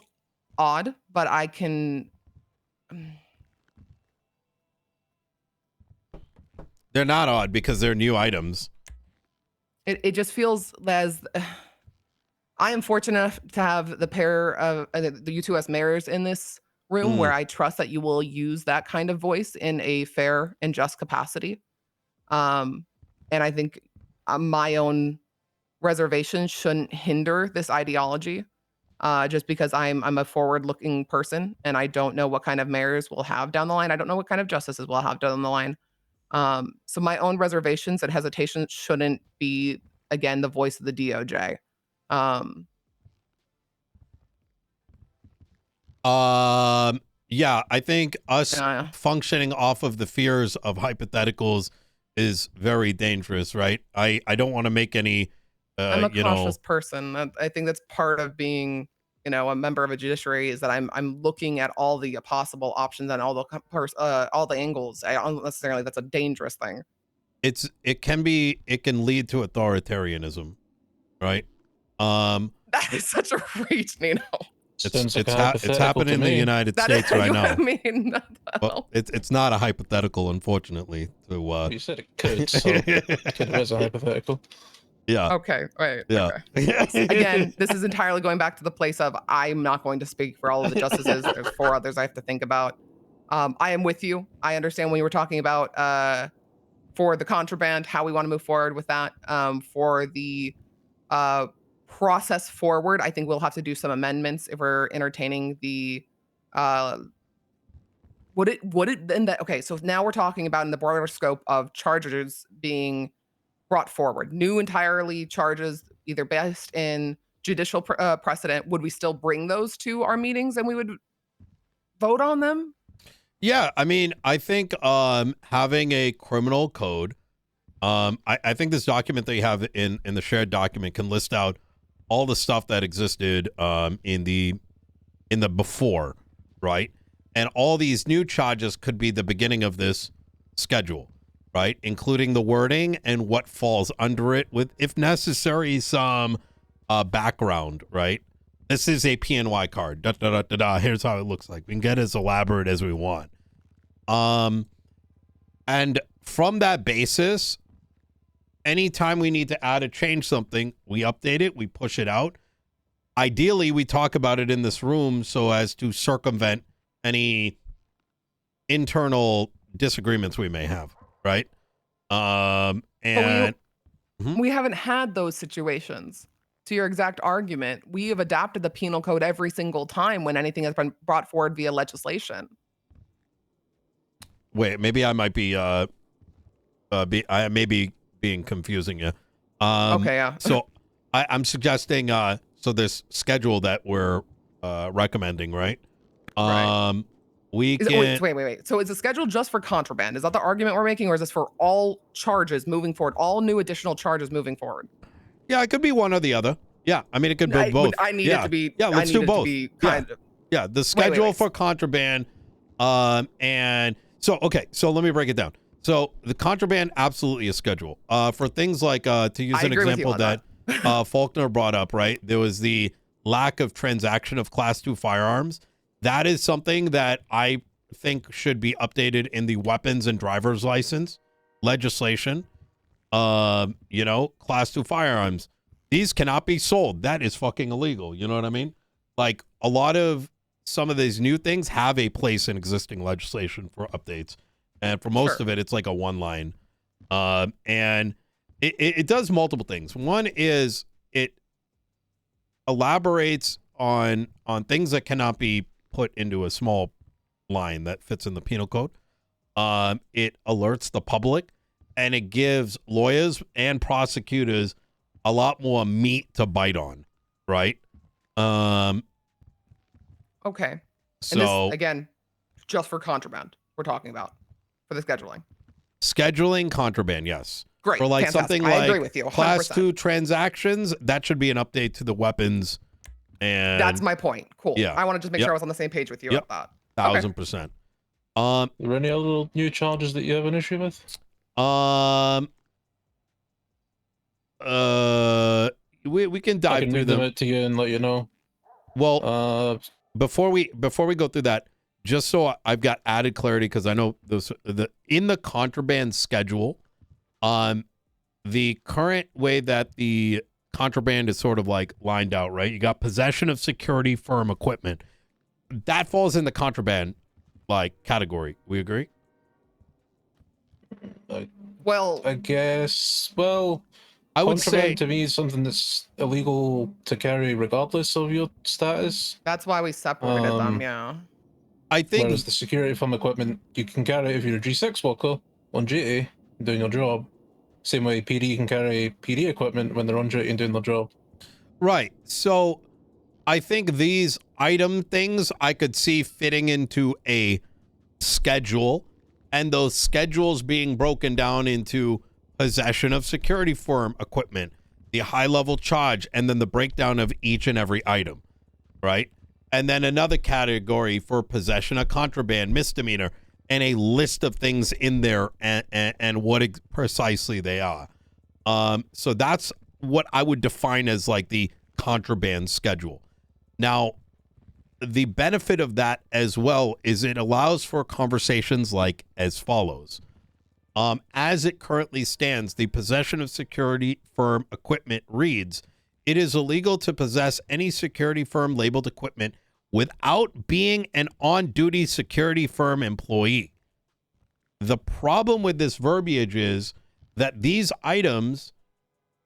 odd, but I can. They're not odd because they're new items. It just feels as I am fortunate enough to have the pair of the U2S mayors in this room where I trust that you will use that kind of voice in a fair and just capacity. And I think my own reservations shouldn't hinder this ideology, just because I'm a forward-looking person and I don't know what kind of mayors we'll have down the line. I don't know what kind of justices we'll have down the line. So my own reservations and hesitations shouldn't be, again, the voice of the DOJ. Yeah, I think us functioning off of the fears of hypotheticals is very dangerous, right? I don't want to make any, I'm a cautious person. I think that's part of being, a member of a judiciary, is that I'm looking at all the possible options and all the angles. I don't necessarily, that's a dangerous thing. It can lead to authoritarianism, right? That is such a reach, Nino. It's happening in the United States right now. I mean, well, it's not a hypothetical, unfortunately. You said it could, so it was a hypothetical. Yeah. Okay. Right. Yeah. Okay. Again, this is entirely going back to the place of I'm not going to speak for all of the justices. There's 4 others I have to think about. I am with you. I understand when you were talking about for the contraband, how we want to move forward with that. For the process forward, I think we'll have to do some amendments if we're entertaining the okay, so now we're talking about in the broader scope of charges being brought forward, new entirely charges either based in judicial precedent. Would we still bring those to our meetings and we would vote on them? Yeah, I mean, I think having a criminal code, I think this document that you have in the shared document can list out all the stuff that existed in the before, right? And all these new charges could be the beginning of this schedule, right? Including the wording and what falls under it with, if necessary, some background, right? This is a PNY card. Da, da, da, da, da. Here's how it looks like. We can get as elaborate as we want. And from that basis, anytime we need to add or change something, we update it, we push it out. Ideally, we talk about it in this room so as to circumvent any internal disagreements we may have, right? And we haven't had those situations. To your exact argument, we have adapted the penal code every single time when anything has been brought forward via legislation. Wait, maybe I might be I may be being confusing you. Okay, yeah. So I'm suggesting so this schedule that we're recommending, right? Right. We can wait. So is the schedule just for contraband? Is that the argument we're making, or is this for all charges moving forward, all new additional charges moving forward? Yeah, it could be one or the other. Yeah, I mean, it could be I, both. I need yeah. it to be. Yeah, I let's need do it both. To be Yeah. kind of. Yeah, the schedule wait. for contraband. And so, okay, so let me break it down. So the contraband, absolutely a schedule. For things like, to use I an agree with you example on that Faulkner brought up, right? There was the lack of transaction of Class 2 firearms. That is something that I think should be updated in the weapons and driver's license legislation. You know, Class 2 firearms. These cannot be sold. That is fucking illegal. You know what I mean? Like, a lot of some of these new things have a place in existing legislation for updates. And for most of it, it's like a one line. And it does multiple things. One is it elaborates on things that cannot be put into a small line that fits in the penal code. It alerts the public, and it gives lawyers and prosecutors a lot more meat to bite on, right? Okay. So And this, again, just for contraband, we're talking about for the scheduling. Scheduling contraband, yes. Great. For like fantastic. something I like agree with you. 100%. Class 2 transactions, that should be an update to the weapons. And That's my point. Cool. Yeah. I want to just make Yep. sure I was on the same page with you Yep. about that. 1000%. Are there any other new charges that you have an issue with? We can I dive can through read them them. out to you and let you know. Well, before we go through that, just so I've got added clarity, because I know in the contraband schedule, the current way that the contraband is sort of like lined out, right? You got possession of security firm equipment. That falls in the contraband like category. We agree? Well, I guess. Well, I would contraband say to me is something that's illegal to carry regardless of your status. that's why we separated them. Yeah. I think Whereas the security firm equipment you can carry if you're a G6 worker on duty doing your job. Same way PD can carry PD equipment when they're on duty and doing their job. right. So I think these item things I could see fitting into a schedule, and those schedules being broken down into possession of security firm equipment, the high level charge, and then the breakdown of each and every item, right? And then another category for possession of contraband, misdemeanor, and a list of things in there and what precisely they are. So that's what I would define as like the contraband schedule. Now, the benefit of that as well is it allows for conversations like as follows. As it currently stands, the possession of security firm equipment reads, it is illegal to possess any security firm labeled equipment without being an on-duty security firm employee. The problem with this verbiage is that these items,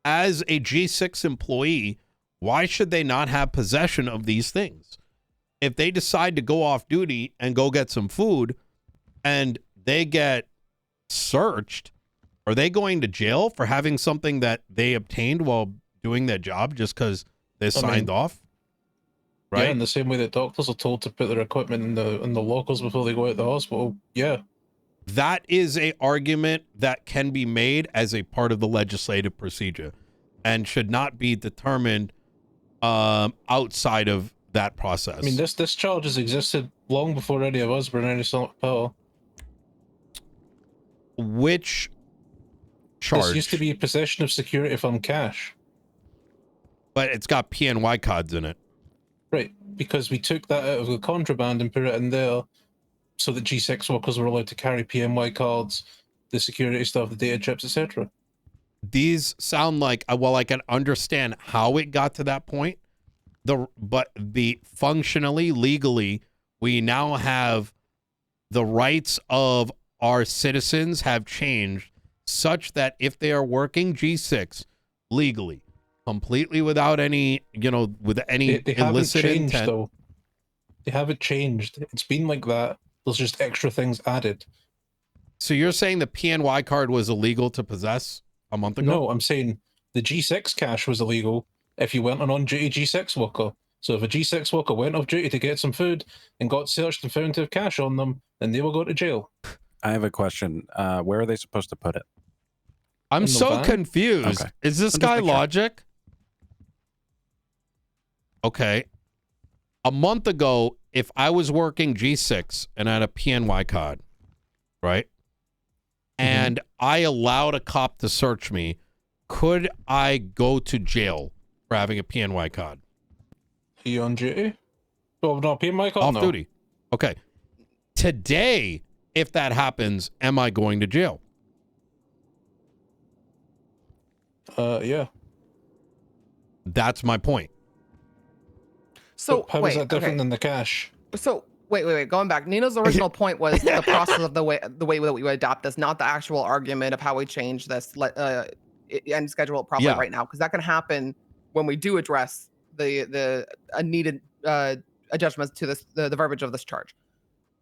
as a G6 employee, why should they not have possession of these things? If they decide to go off duty and go get some food and they get searched, are they going to jail for having something that they obtained while doing their job just because they signed off? Right? Yeah, in the same way that doctors are told to put their equipment in the lockers before they go out the hospital. Yeah. That is a argument that can be made as a part of the legislative procedure and should not be determined outside of that process. I mean, this charge has existed long before any of us were in any sort of power. Which charge? This used to be possession of security firm cash. But it's got PNY cards in it. Right, because we took that out of the contraband and put it in there so that G6 workers were allowed to carry PNY cards, the security stuff, the data chips, etc. These sound like, well, I can understand how it got to that point. But functionally, legally, we now have the rights of our citizens have changed such that if they are working G6 legally, completely without any, with any They haven't illicit changed, intent. though. They haven't changed. It's been like that. There's just extra things added. So you're saying the PNY card was illegal to possess a month ago? No, I'm saying the G6 cash was illegal if you weren't an on-duty G6 worker. So if a G6 worker went off duty to get some food and got searched and found to have cash on them, then they will go to jail. I have a question. Where are they supposed to put it? I'm In the so van? confused. Okay. Is this I'm just guy making sure. logic? Okay. A month ago, if I was working G6 and I had a PNY card, right? And I allowed a cop to search me, could I go to jail for having a PNY card? Are you on duty? Oh, no, PNY card? Off No. duty. Okay. Today, if that happens, am I going to jail? Yeah. That's my point. So How wait, is that different okay. than the cash? So wait. Going back, Nino's original point was the process of the way that we would adopt this, not the actual argument of how we change this and schedule it properly Yeah. right now, because that can happen when we do address the needed adjustments to this the verbiage of this charge.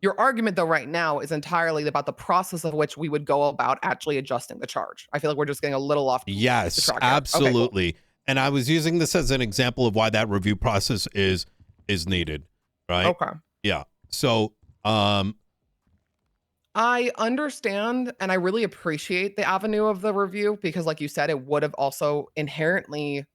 Your argument, though, right now is entirely about the process of which we would go about actually adjusting the charge. I feel like we're just getting a little off. Yes, the track here. absolutely. Okay, cool. And I was using this as an example of why that review process is needed, right? Okay. Yeah. So, I understand and I really appreciate the avenue of the review because, like you said, it would have also inherently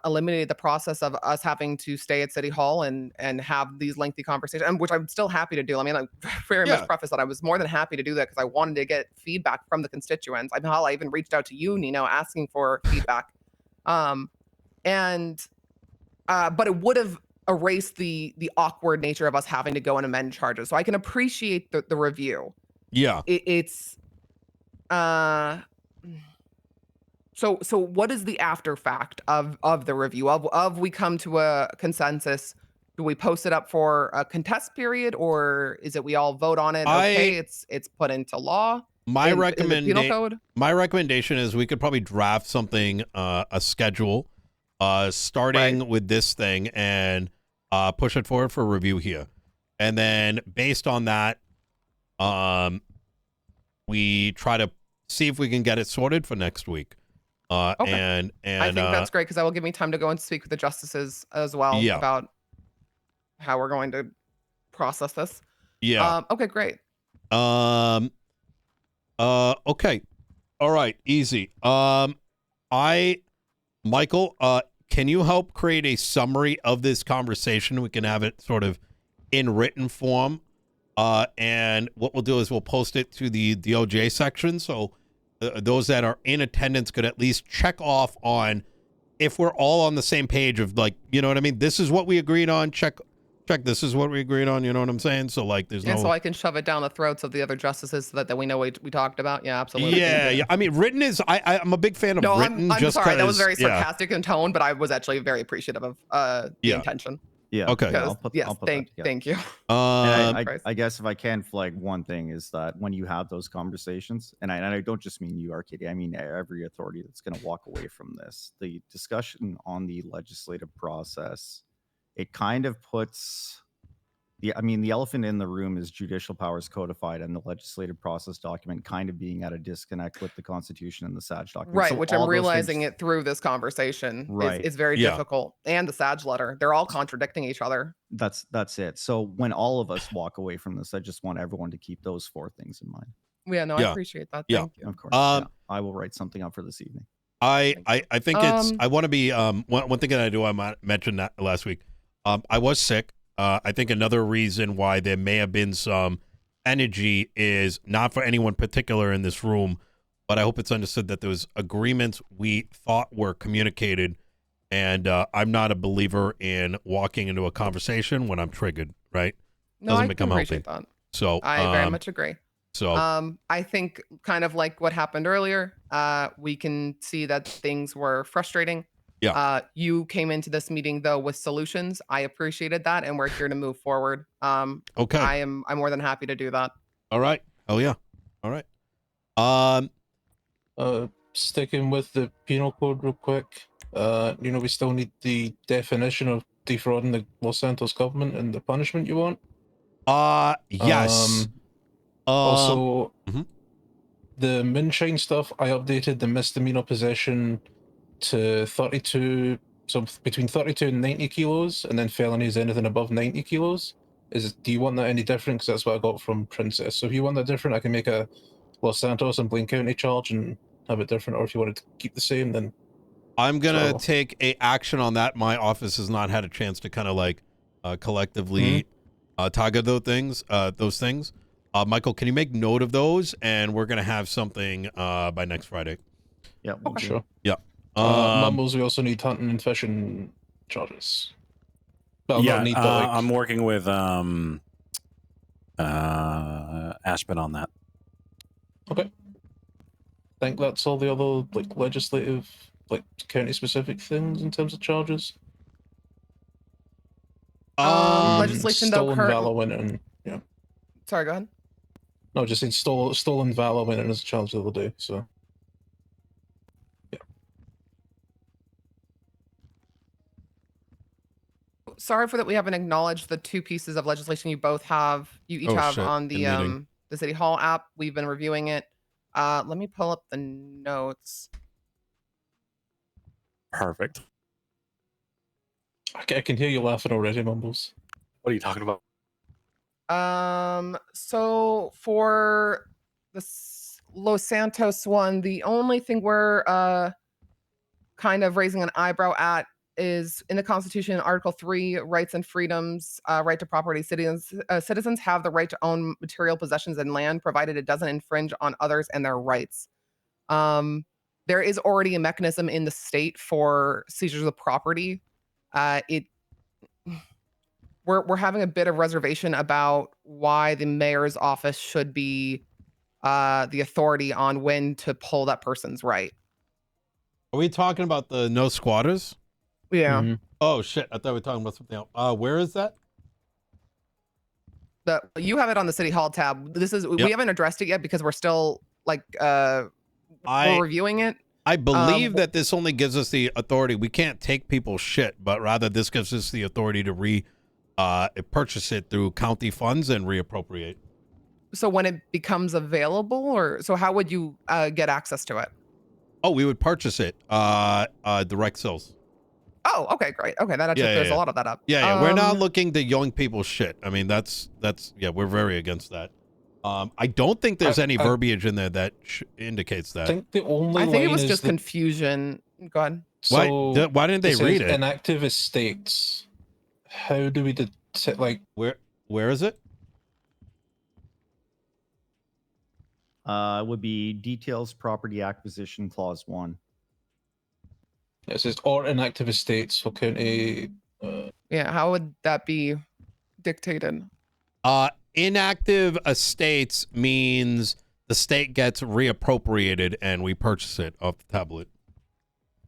eliminated the process of us having to stay at City Hall and have these lengthy conversations, which I'm still happy to do. I mean, I'm very much preface that I was more than happy to do that because I wanted to get feedback from the constituents. I even reached out to you, Nino, asking for feedback. But it would have erased the awkward nature of us having to go and amend charges. So I can appreciate the review. yeah. So what is the after fact of the review of we come to a consensus? Do we post it up for a contest period, or is it we all vote on it? Okay, it's put into law. My in the penal code. My recommendation is we could probably draft something, a schedule, starting with this thing and push it forward for review here, and then based on that, we try to see if we can get it sorted for next week. Okay. And I think that's great because that will give me time to go and speak with the justices as well about how we're going to process this. Yeah. Okay, great. Okay. All right. Easy. Michael, can you help create a summary of this conversation? We can have it sort of in written form. And what we'll do is we'll post it to the DOJ section. So those that are in attendance could at least check off on if we're all on the same page of, like, you know what I mean? This is what we agreed on. Check. This is what we agreed on. You know what I'm saying? So, like, there's no. And so I can shove it down the throats of the other justices so that we know what we talked about. Yeah, absolutely. Yeah. I mean, written is. I'm a big fan of written. I'm just sorry. That was very yeah. sarcastic in tone, but I was actually very appreciative of the intention. Yeah. Okay. I'll put Thank you. And I guess if I can flag one thing is that when you have those conversations, and I don't just mean you, Arcadia, I mean every authority that's going to walk away from this, the discussion on the legislative process, it kind of puts the elephant in the room is judicial powers codified and the legislative process document kind of being at a disconnect with the Constitution and the SAJ document. Right, So which all I'm those realizing things- it through this conversation Right. is very difficult. And the SAJ letter, they're all contradicting each other. That's it. So when all of us walk away from this, I just want everyone to keep those four things in mind. Yeah, no, I appreciate that. Thank you. Of course. I will write something up for this evening. I think it's. I want to be. One thing that I do. I mentioned that last week. I was sick. I think another reason why there may have been some energy is not for anyone particular in this room, but I hope it's understood that there was agreements we thought were communicated, and I'm not a believer in walking into a conversation when I'm triggered. Right? No, Doesn't I become can appreciate healthy. that. So I very much agree. So I think kind of like what happened earlier, we can see that things were frustrating. Yeah. You came into this meeting though with solutions. I appreciated that, and we're here to move forward. Okay. I'm more than happy to do that. All right. Oh yeah. All right. Sticking with the penal code real quick. We still need the definition of defrauding the Los Santos government and the punishment you want. Yes. Also, the moonshine stuff, I updated the misdemeanor possession to 32, so between 32 and 90 kilos, and then felony is anything above 90 kilos. Do you want that any different? Because that's what I got from Princess. So if you want that different, I can make a Los Santos and Blaine County charge and have it different, or if you want to keep the same, then I'm gonna So- take a action on that. My office has not had a chance to kind of like collectively target those things. Michael, can you make note of those? And we're gonna have something by next Friday. Yeah, we'll do. Sure. Yeah. Mumbles, we also need hunting and fishing charges. Well, yeah, not need, but like, I'm working with Aspen on that. okay. I think that's all the other like legislative, like county-specific things in terms of charges. Legislation though Stolen valor winning, and yeah. Sorry, go ahead. No, just saying stolen valor winning as a charge the other day. So. Sorry for that. We haven't acknowledged the 2 pieces of legislation you both have. You each Oh, have shit, on in meeting. the City Hall app. We've been reviewing it. Let me pull up the notes. Perfect. I can hear you laughing already, Mumbles. What are you talking about? So for the Los Santos one, the only thing we're kind of raising an eyebrow at is in the Constitution, Article 3, rights and freedoms, right to property. Citizens have the right to own material possessions and land, provided it doesn't infringe on others and their rights. There is already a mechanism in the state for seizures of property. We're having a bit of reservation about why the mayor's office should be the authority on when to pull that person's right. Are we talking about the no squatters? Yeah. Mm-hmm. Oh shit! I thought we were talking about something else. Where is that? You have it on the City Hall tab. We haven't addressed it yet because we're still like we're reviewing it. I believe that this only gives us the authority. We can't take people's shit, but rather this gives us the authority to purchase it through county funds and reappropriate. So when it becomes available, or so how would you get access to it? Oh, we would purchase it. Direct sales. Oh, okay, great. Okay, that actually clears a lot of that up. Yeah. We're not looking to yoink people's shit. I mean, that's we're very against that. I don't think there's any verbiage in there that indicates that. I think the only I think it line was is just that- confusion. Go ahead. So why didn't they it read says it? Inactive estates. How do we detect, like, where is it? Would be details property acquisition clause 1. it says or inactive estates for county. Yeah, how would that be dictated? Inactive estates means the state gets reappropriated and we purchase it off the tablet.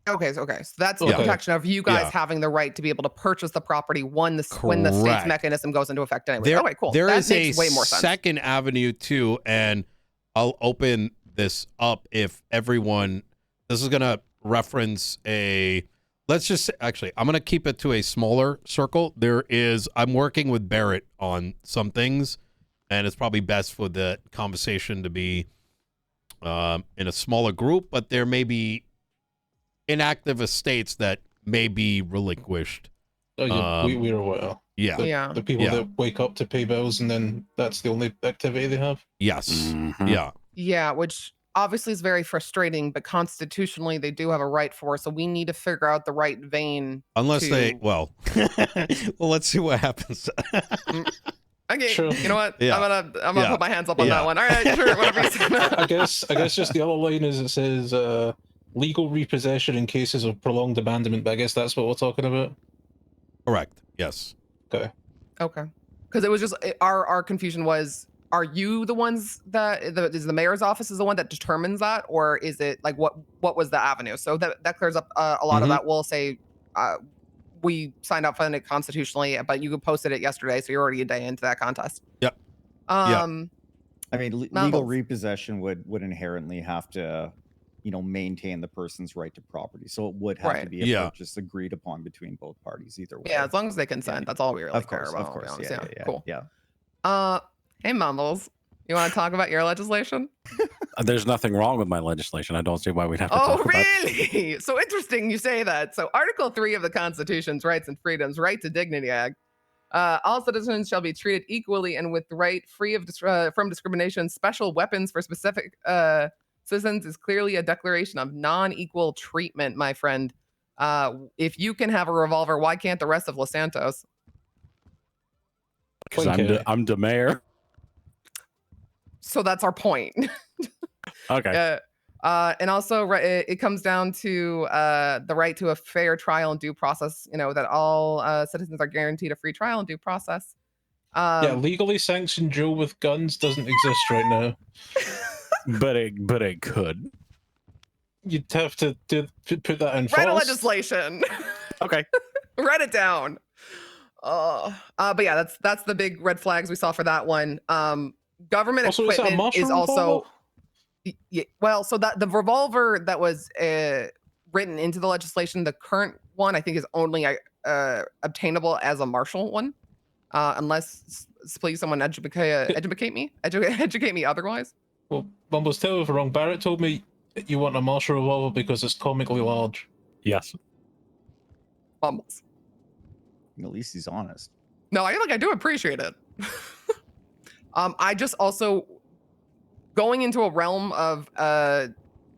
Okay, so that's the Okay. protection of you guys Yeah. having the right to be able to purchase the property when the state's Correct. mechanism goes into effect anyway. Okay, cool. There That is a makes way more sense. second avenue too, and I'll open this up if everyone. This is gonna reference a. Let's just say, actually, I'm gonna keep it to a smaller circle. I'm working with Barrett on some things, and it's probably best for the conversation to be in a smaller group. But there may be inactive estates that may be relinquished. Oh, yeah, we're aware. Yeah. The people that wake up to pay bills and then that's the only activity they have. Yes. Mhm. Yeah. Yeah, which obviously is very frustrating, but constitutionally they do have a right for, so we need to figure out the right vein. Unless they, well, let's see what happens. Okay, Sure. you know what? Yeah. I'm gonna Yeah. put my hands up on Yeah. that one. All right, sure, whatever you say. I guess just the other line is it says legal repossession in cases of prolonged abandonment, but I guess that's what we're talking about. Correct. Yes. Okay. Okay, because it was just our confusion was: are you the ones that is the mayor's office is the one that determines that, or is it like what was the avenue? So that clears up a lot of that. We'll say we signed up for it constitutionally, but you posted it yesterday, so you're already a day into that contest. Yep. I mean, legal Mumbles. repossession would inherently have to, maintain the person's right to property. So it would have to Right. be a Yeah. purchase agreed upon between both parties either way. Yeah, as long as they consent, that's all we really Of care course, about. of I'll be course. honest. Yeah, Cool. yeah. Hey, Mumbles, you want to talk about your legislation? There's nothing wrong with my legislation. I don't see why we'd have to Oh, talk about it. really? So interesting you say that. So Article 3 of the Constitution's Rights and Freedoms, Right to Dignity Act. All citizens shall be treated equally and with right free of from discrimination. Special weapons for specific citizens is clearly a declaration of non-equal treatment, my friend. If you can have a revolver, why can't the rest of Los Santos? Because Okay. I'm the mayor. So that's our point. Okay. And also, it comes down to the right to a fair trial and due process. You know that all citizens are guaranteed a free trial and due process. Yeah, legally sanctioned drill with guns doesn't exist right now. But it could. You'd have to put that in Write a force. legislation. Okay. Write it down. But yeah, that's the big red flags we saw for that one. Government Also, is that a equipment mushroom is also. revolver? Yeah, well, so that the revolver that was written into the legislation, the current one, I think, is only obtainable as a martial one, unless please someone educate me otherwise. Well, Mumbles, tell me if I'm wrong. Barrett told me you want a martial revolver because it's comically large. Yes. Mumbles. At least he's honest. No, I do appreciate it. I just also going into a realm of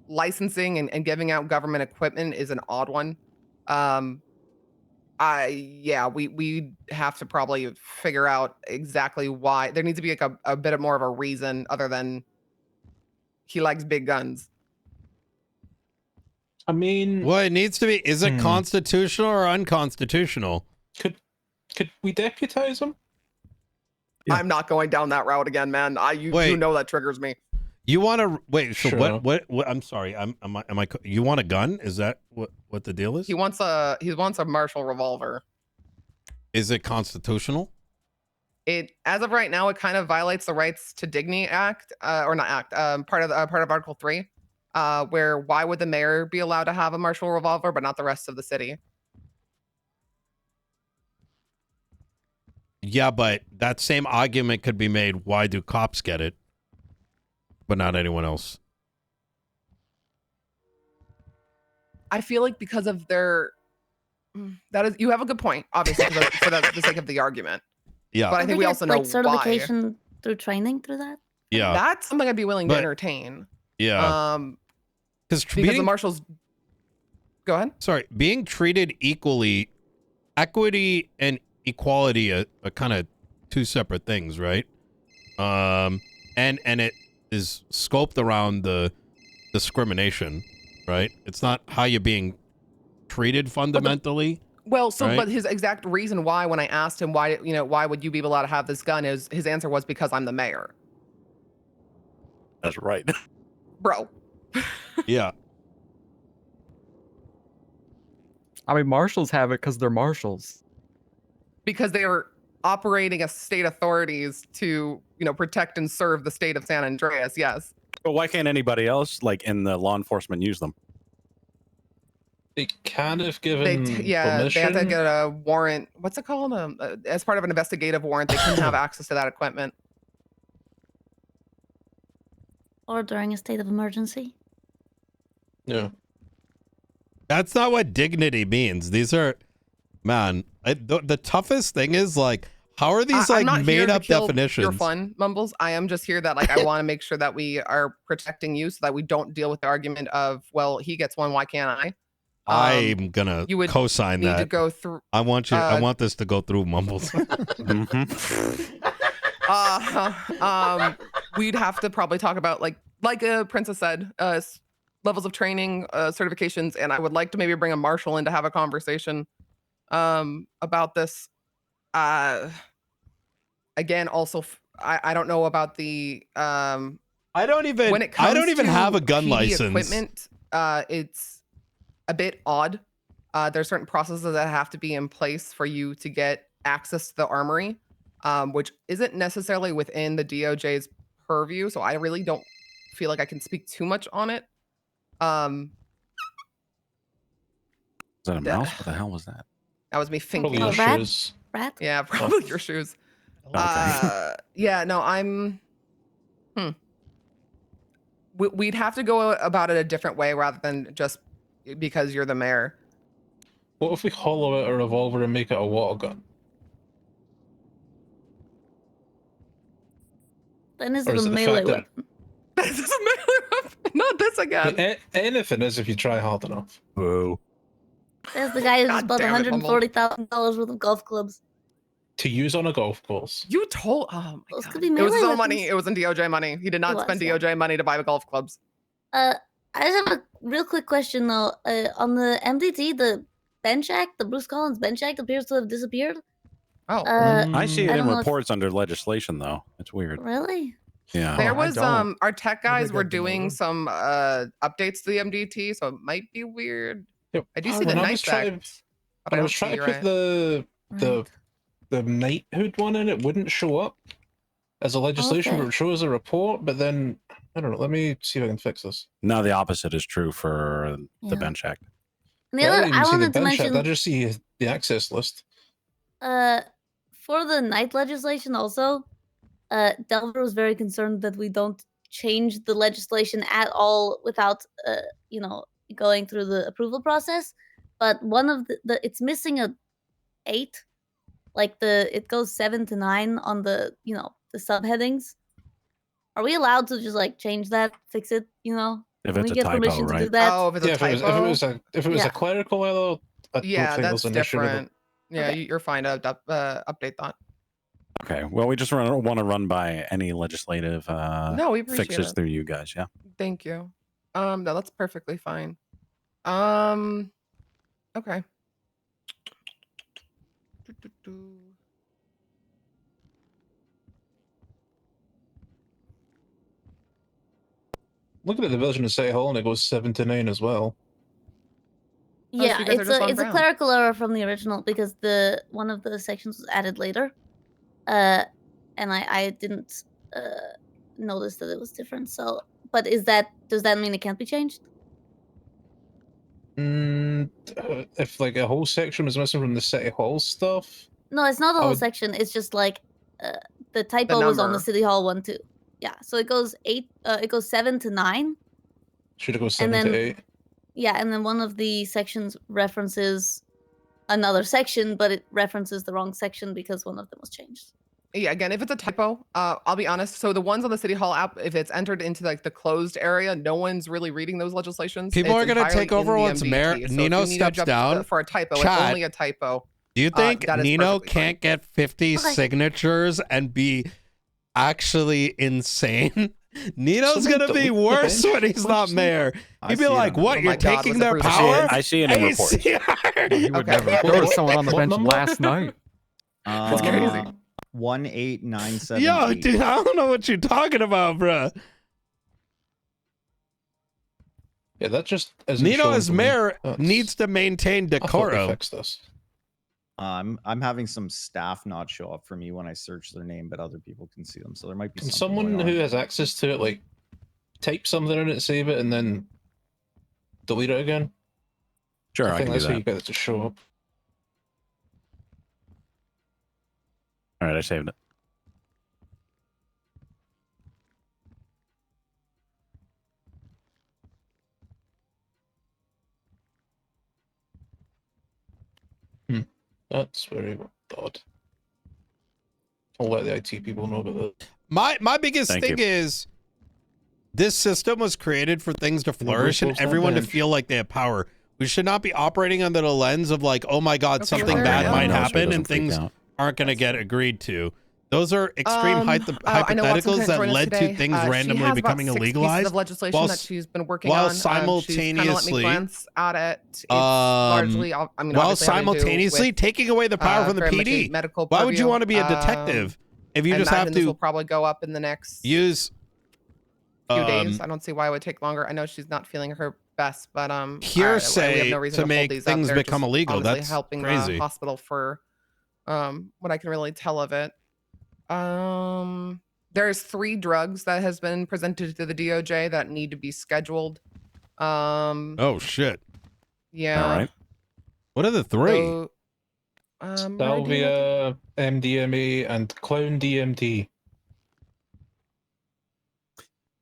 licensing and giving out government equipment is an odd one. We have to probably figure out exactly why. There needs to be like a bit more of a reason other than he likes big guns. I mean, Well, it needs to be. Is it constitutional or unconstitutional? could we deputize him? Yeah. I'm not going down that route again, man. You Wait. know that triggers me. You want to wait? So Sure. what? I'm sorry. Am I? You want a gun? Is that what the deal is? He wants a martial revolver. Is it constitutional? It, as of right now, it kind of violates the Rights to Dignity Act, or not act, part of Article 3, where why would the mayor be allowed to have a martial revolver but not the rest of the city? Yeah, but that same argument could be made. Why do cops get it, but not anyone else? I feel like because of their, that is, you have a good point, obviously, for the sake of the argument. Yeah, But I think we get, also know like certification through training through that. yeah, That's something I'd be willing to But- entertain. yeah. Because the being, marshals. Go ahead. sorry, being treated equally, equity and equality are kind of two separate things, right? And it is scoped around the discrimination, right? It's not how you're being treated fundamentally. Well, so Right? but his exact reason why, when I asked him why would you be allowed to have this gun, is his answer was because I'm the mayor, That's right. bro. Yeah. I mean, marshals have it because they're marshals. Because they are operating as state authorities to protect and serve the state of San Andreas. Yes. But why can't anybody else, like in the law enforcement, use them? They can have given They have permission. to get a warrant. What's it called? As part of an investigative warrant, they can have access to that equipment. Or during a state of emergency. Yeah. That's not what dignity means. These are, man, the toughest thing is like, how are these I'm like not here made to up kill definitions? Your fun, Mumbles. I am just here that I want to make sure that we are protecting you so that we don't deal with the argument of, well, he gets one, why can't I? I'm gonna you would co-sign Need to that. go through. I want you. I want this to go through, Mumbles. We'd have to probably talk about like Princess said, levels of training, certifications, and I would like to maybe bring a marshal in to have a conversation about this. Again, also, I don't know about the I don't even. when it comes I don't even to have a gun PD license. equipment, it's a bit odd. There's certain processes that have to be in place for you to get access to the armory, which isn't necessarily within the DOJ's purview. So I really don't feel like I can speak too much on it. Is that a mouse? What the hell was that? That was me thinking. Probably your rat? shoes. Rat? Yeah, probably your shoes. Yeah, no, I'm. We'd have to go about it a different way rather than just because you're the mayor. What if we hollow out a revolver and make it a water gun? Then is Or it is a it the melee fact that- weapon? This is a melee weapon. Not this again. Anything is if you try hard enough. Boo. There's the guy who just God bought damn it, Mumble. $140,000 worth of golf clubs. To use on a golf course. You told. Oh my Those god. could be It was his melee own money. weapons. It wasn't DOJ money. He did not was, spend yeah. DOJ money to buy the golf clubs. I just have a real quick question though. On the MDT, the bench act, the Bruce Collins bench act appears to have disappeared. Oh, I see it I in don't know if- reports under legislation, though. It's weird. Really? Yeah. there I was don't. our tech Maybe I guys were got doing demoted. some updates to the MDT, so it might be weird. Yep. I do Oh, see the when I was night trying- act, but When I don't was trying see to put right. the knighthood one in, it wouldn't show up as a legislation, Okay. but it would show as a report. But then I don't know. Let me see if I can fix this. No, the opposite is true for the Yeah. bench act. And the I other, don't even I see the wanted to bench act, I mention, just see the access list. for the night legislation also, Delver was very concerned that we don't change the legislation at all without, going through the approval process. But one of the it's missing a 8, like it goes 7 to 9 on the the subheadings. Are we allowed to just like change that, fix it? If Can it's we a get typo, permission to do right? that? Oh, if it's Yeah, a if it typo. was Yeah. a clerical error, I Yeah, don't think that's there's an issue with it. different. Yeah, Okay. you're fine to update that. Okay. Well, we just want to run by any legislative No, we appreciate fixes it. through you guys. Yeah. Thank you. No, that's perfectly fine. Okay. Do. Looking at the version of City Hall, and it goes 7 to 9 as well. Oh, so Yeah, you guys are it's just on a brand. clerical error from the original because one of the sections was added later, and I didn't notice that it was different. So, but does that mean it can't be changed? If like a whole section was missing from the City Hall stuff, No, it's not the I whole would- section. It's just like the typo was on the number. City Hall one too. Yeah, so it goes 7 to 9. should it go 7 then- to 8? Yeah, and then one of the sections references another section, but it references the wrong section because one of them was changed. Yeah, again, if it's a typo, I'll be honest. So the ones on the City Hall app, if it's entered into like the closed area, no one's really reading those legislations. People It's are gonna entirely take over in the once MDT. So if Nino you need to steps jump down. for a typo. It's Chat. only a typo. Do you think that is Nino perfectly fine. can't get 50 Okay. signatures and be actually insane? Nino's Someone gonna be delete the worse bench when he's not person? mayor. I He'd be see it like, on- "What? Oh You're my God, taking was their it I see power?" it, I see it in reports. ACR. He would Okay. never. There was someone on the What bench number? last night. That's crazy. 18978. Yo, dude, I don't know what you're talking about, bro. Yeah, that just isn't Nino showing as for me. mayor That's- needs to maintain I thought they decorum. fixed this. I'm having some staff not show up for me when I search their name, but other people can see them. So there might be Can something someone going who on. has access to it like type something in it, save it, and then delete it again? Sure, I think can do that's how that. you get it to show up. All right, I saved it. That's very odd. I'll let the IT people know about that. My biggest Thank thing you. is this system was created for things to flourish and Bruce, that everyone to bench. feel like they have power. We should not be operating under the lens of like, oh my God, Okay, something sure. bad Yeah. might No, so it happen doesn't and freak things out. aren't going to get agreed to. Those are extreme I know Watson hypotheticals couldn't that join us led today. to things She randomly has becoming about 6 pieces illegalized. of legislation while that s- she's been working while on. She's kinda let me simultaneously- glance at it. It's largely, I mean, while obviously having to do simultaneously with, taking away the power from the very much a PD. medical Why would you purview. want to be a detective if you I just have imagine this will to probably go up in the next use few days. I don't see why it would take longer. I know she's not feeling her best, but we hearsay have no reason to hold make these up. things They're become just illegal? honestly That's helping crazy. the hospital for what I can really tell of it. There's 3 drugs that has been presented to the DOJ that need to be scheduled. Oh shit! Yeah. All right. What are the 3? So, what are they doing with it? Salvia, MDMA, and Clown DMT.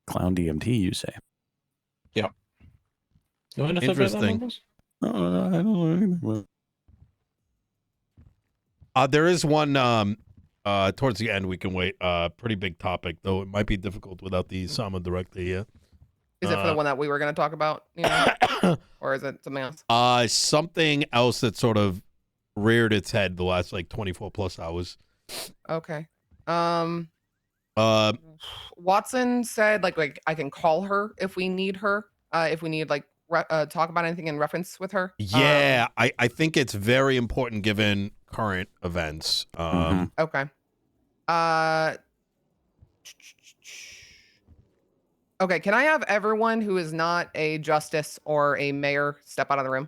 Clown DMT, you say? You know anything about that, Interesting. Mumbles? I don't know anything about it. There is one towards the end we can wait. Pretty big topic though. It might be difficult without the Sama directly. Yeah. Is it for the one that we were going to talk about? You know? Or is it something else? Something else that sort of reared its head the last like 24 plus hours. Okay. Uh, Watson said like I can call her if we need her. If we need like talk about anything in reference with her. yeah, I think it's very important given current events. Okay. Okay, can I have everyone who is not a justice or a mayor step out of the room?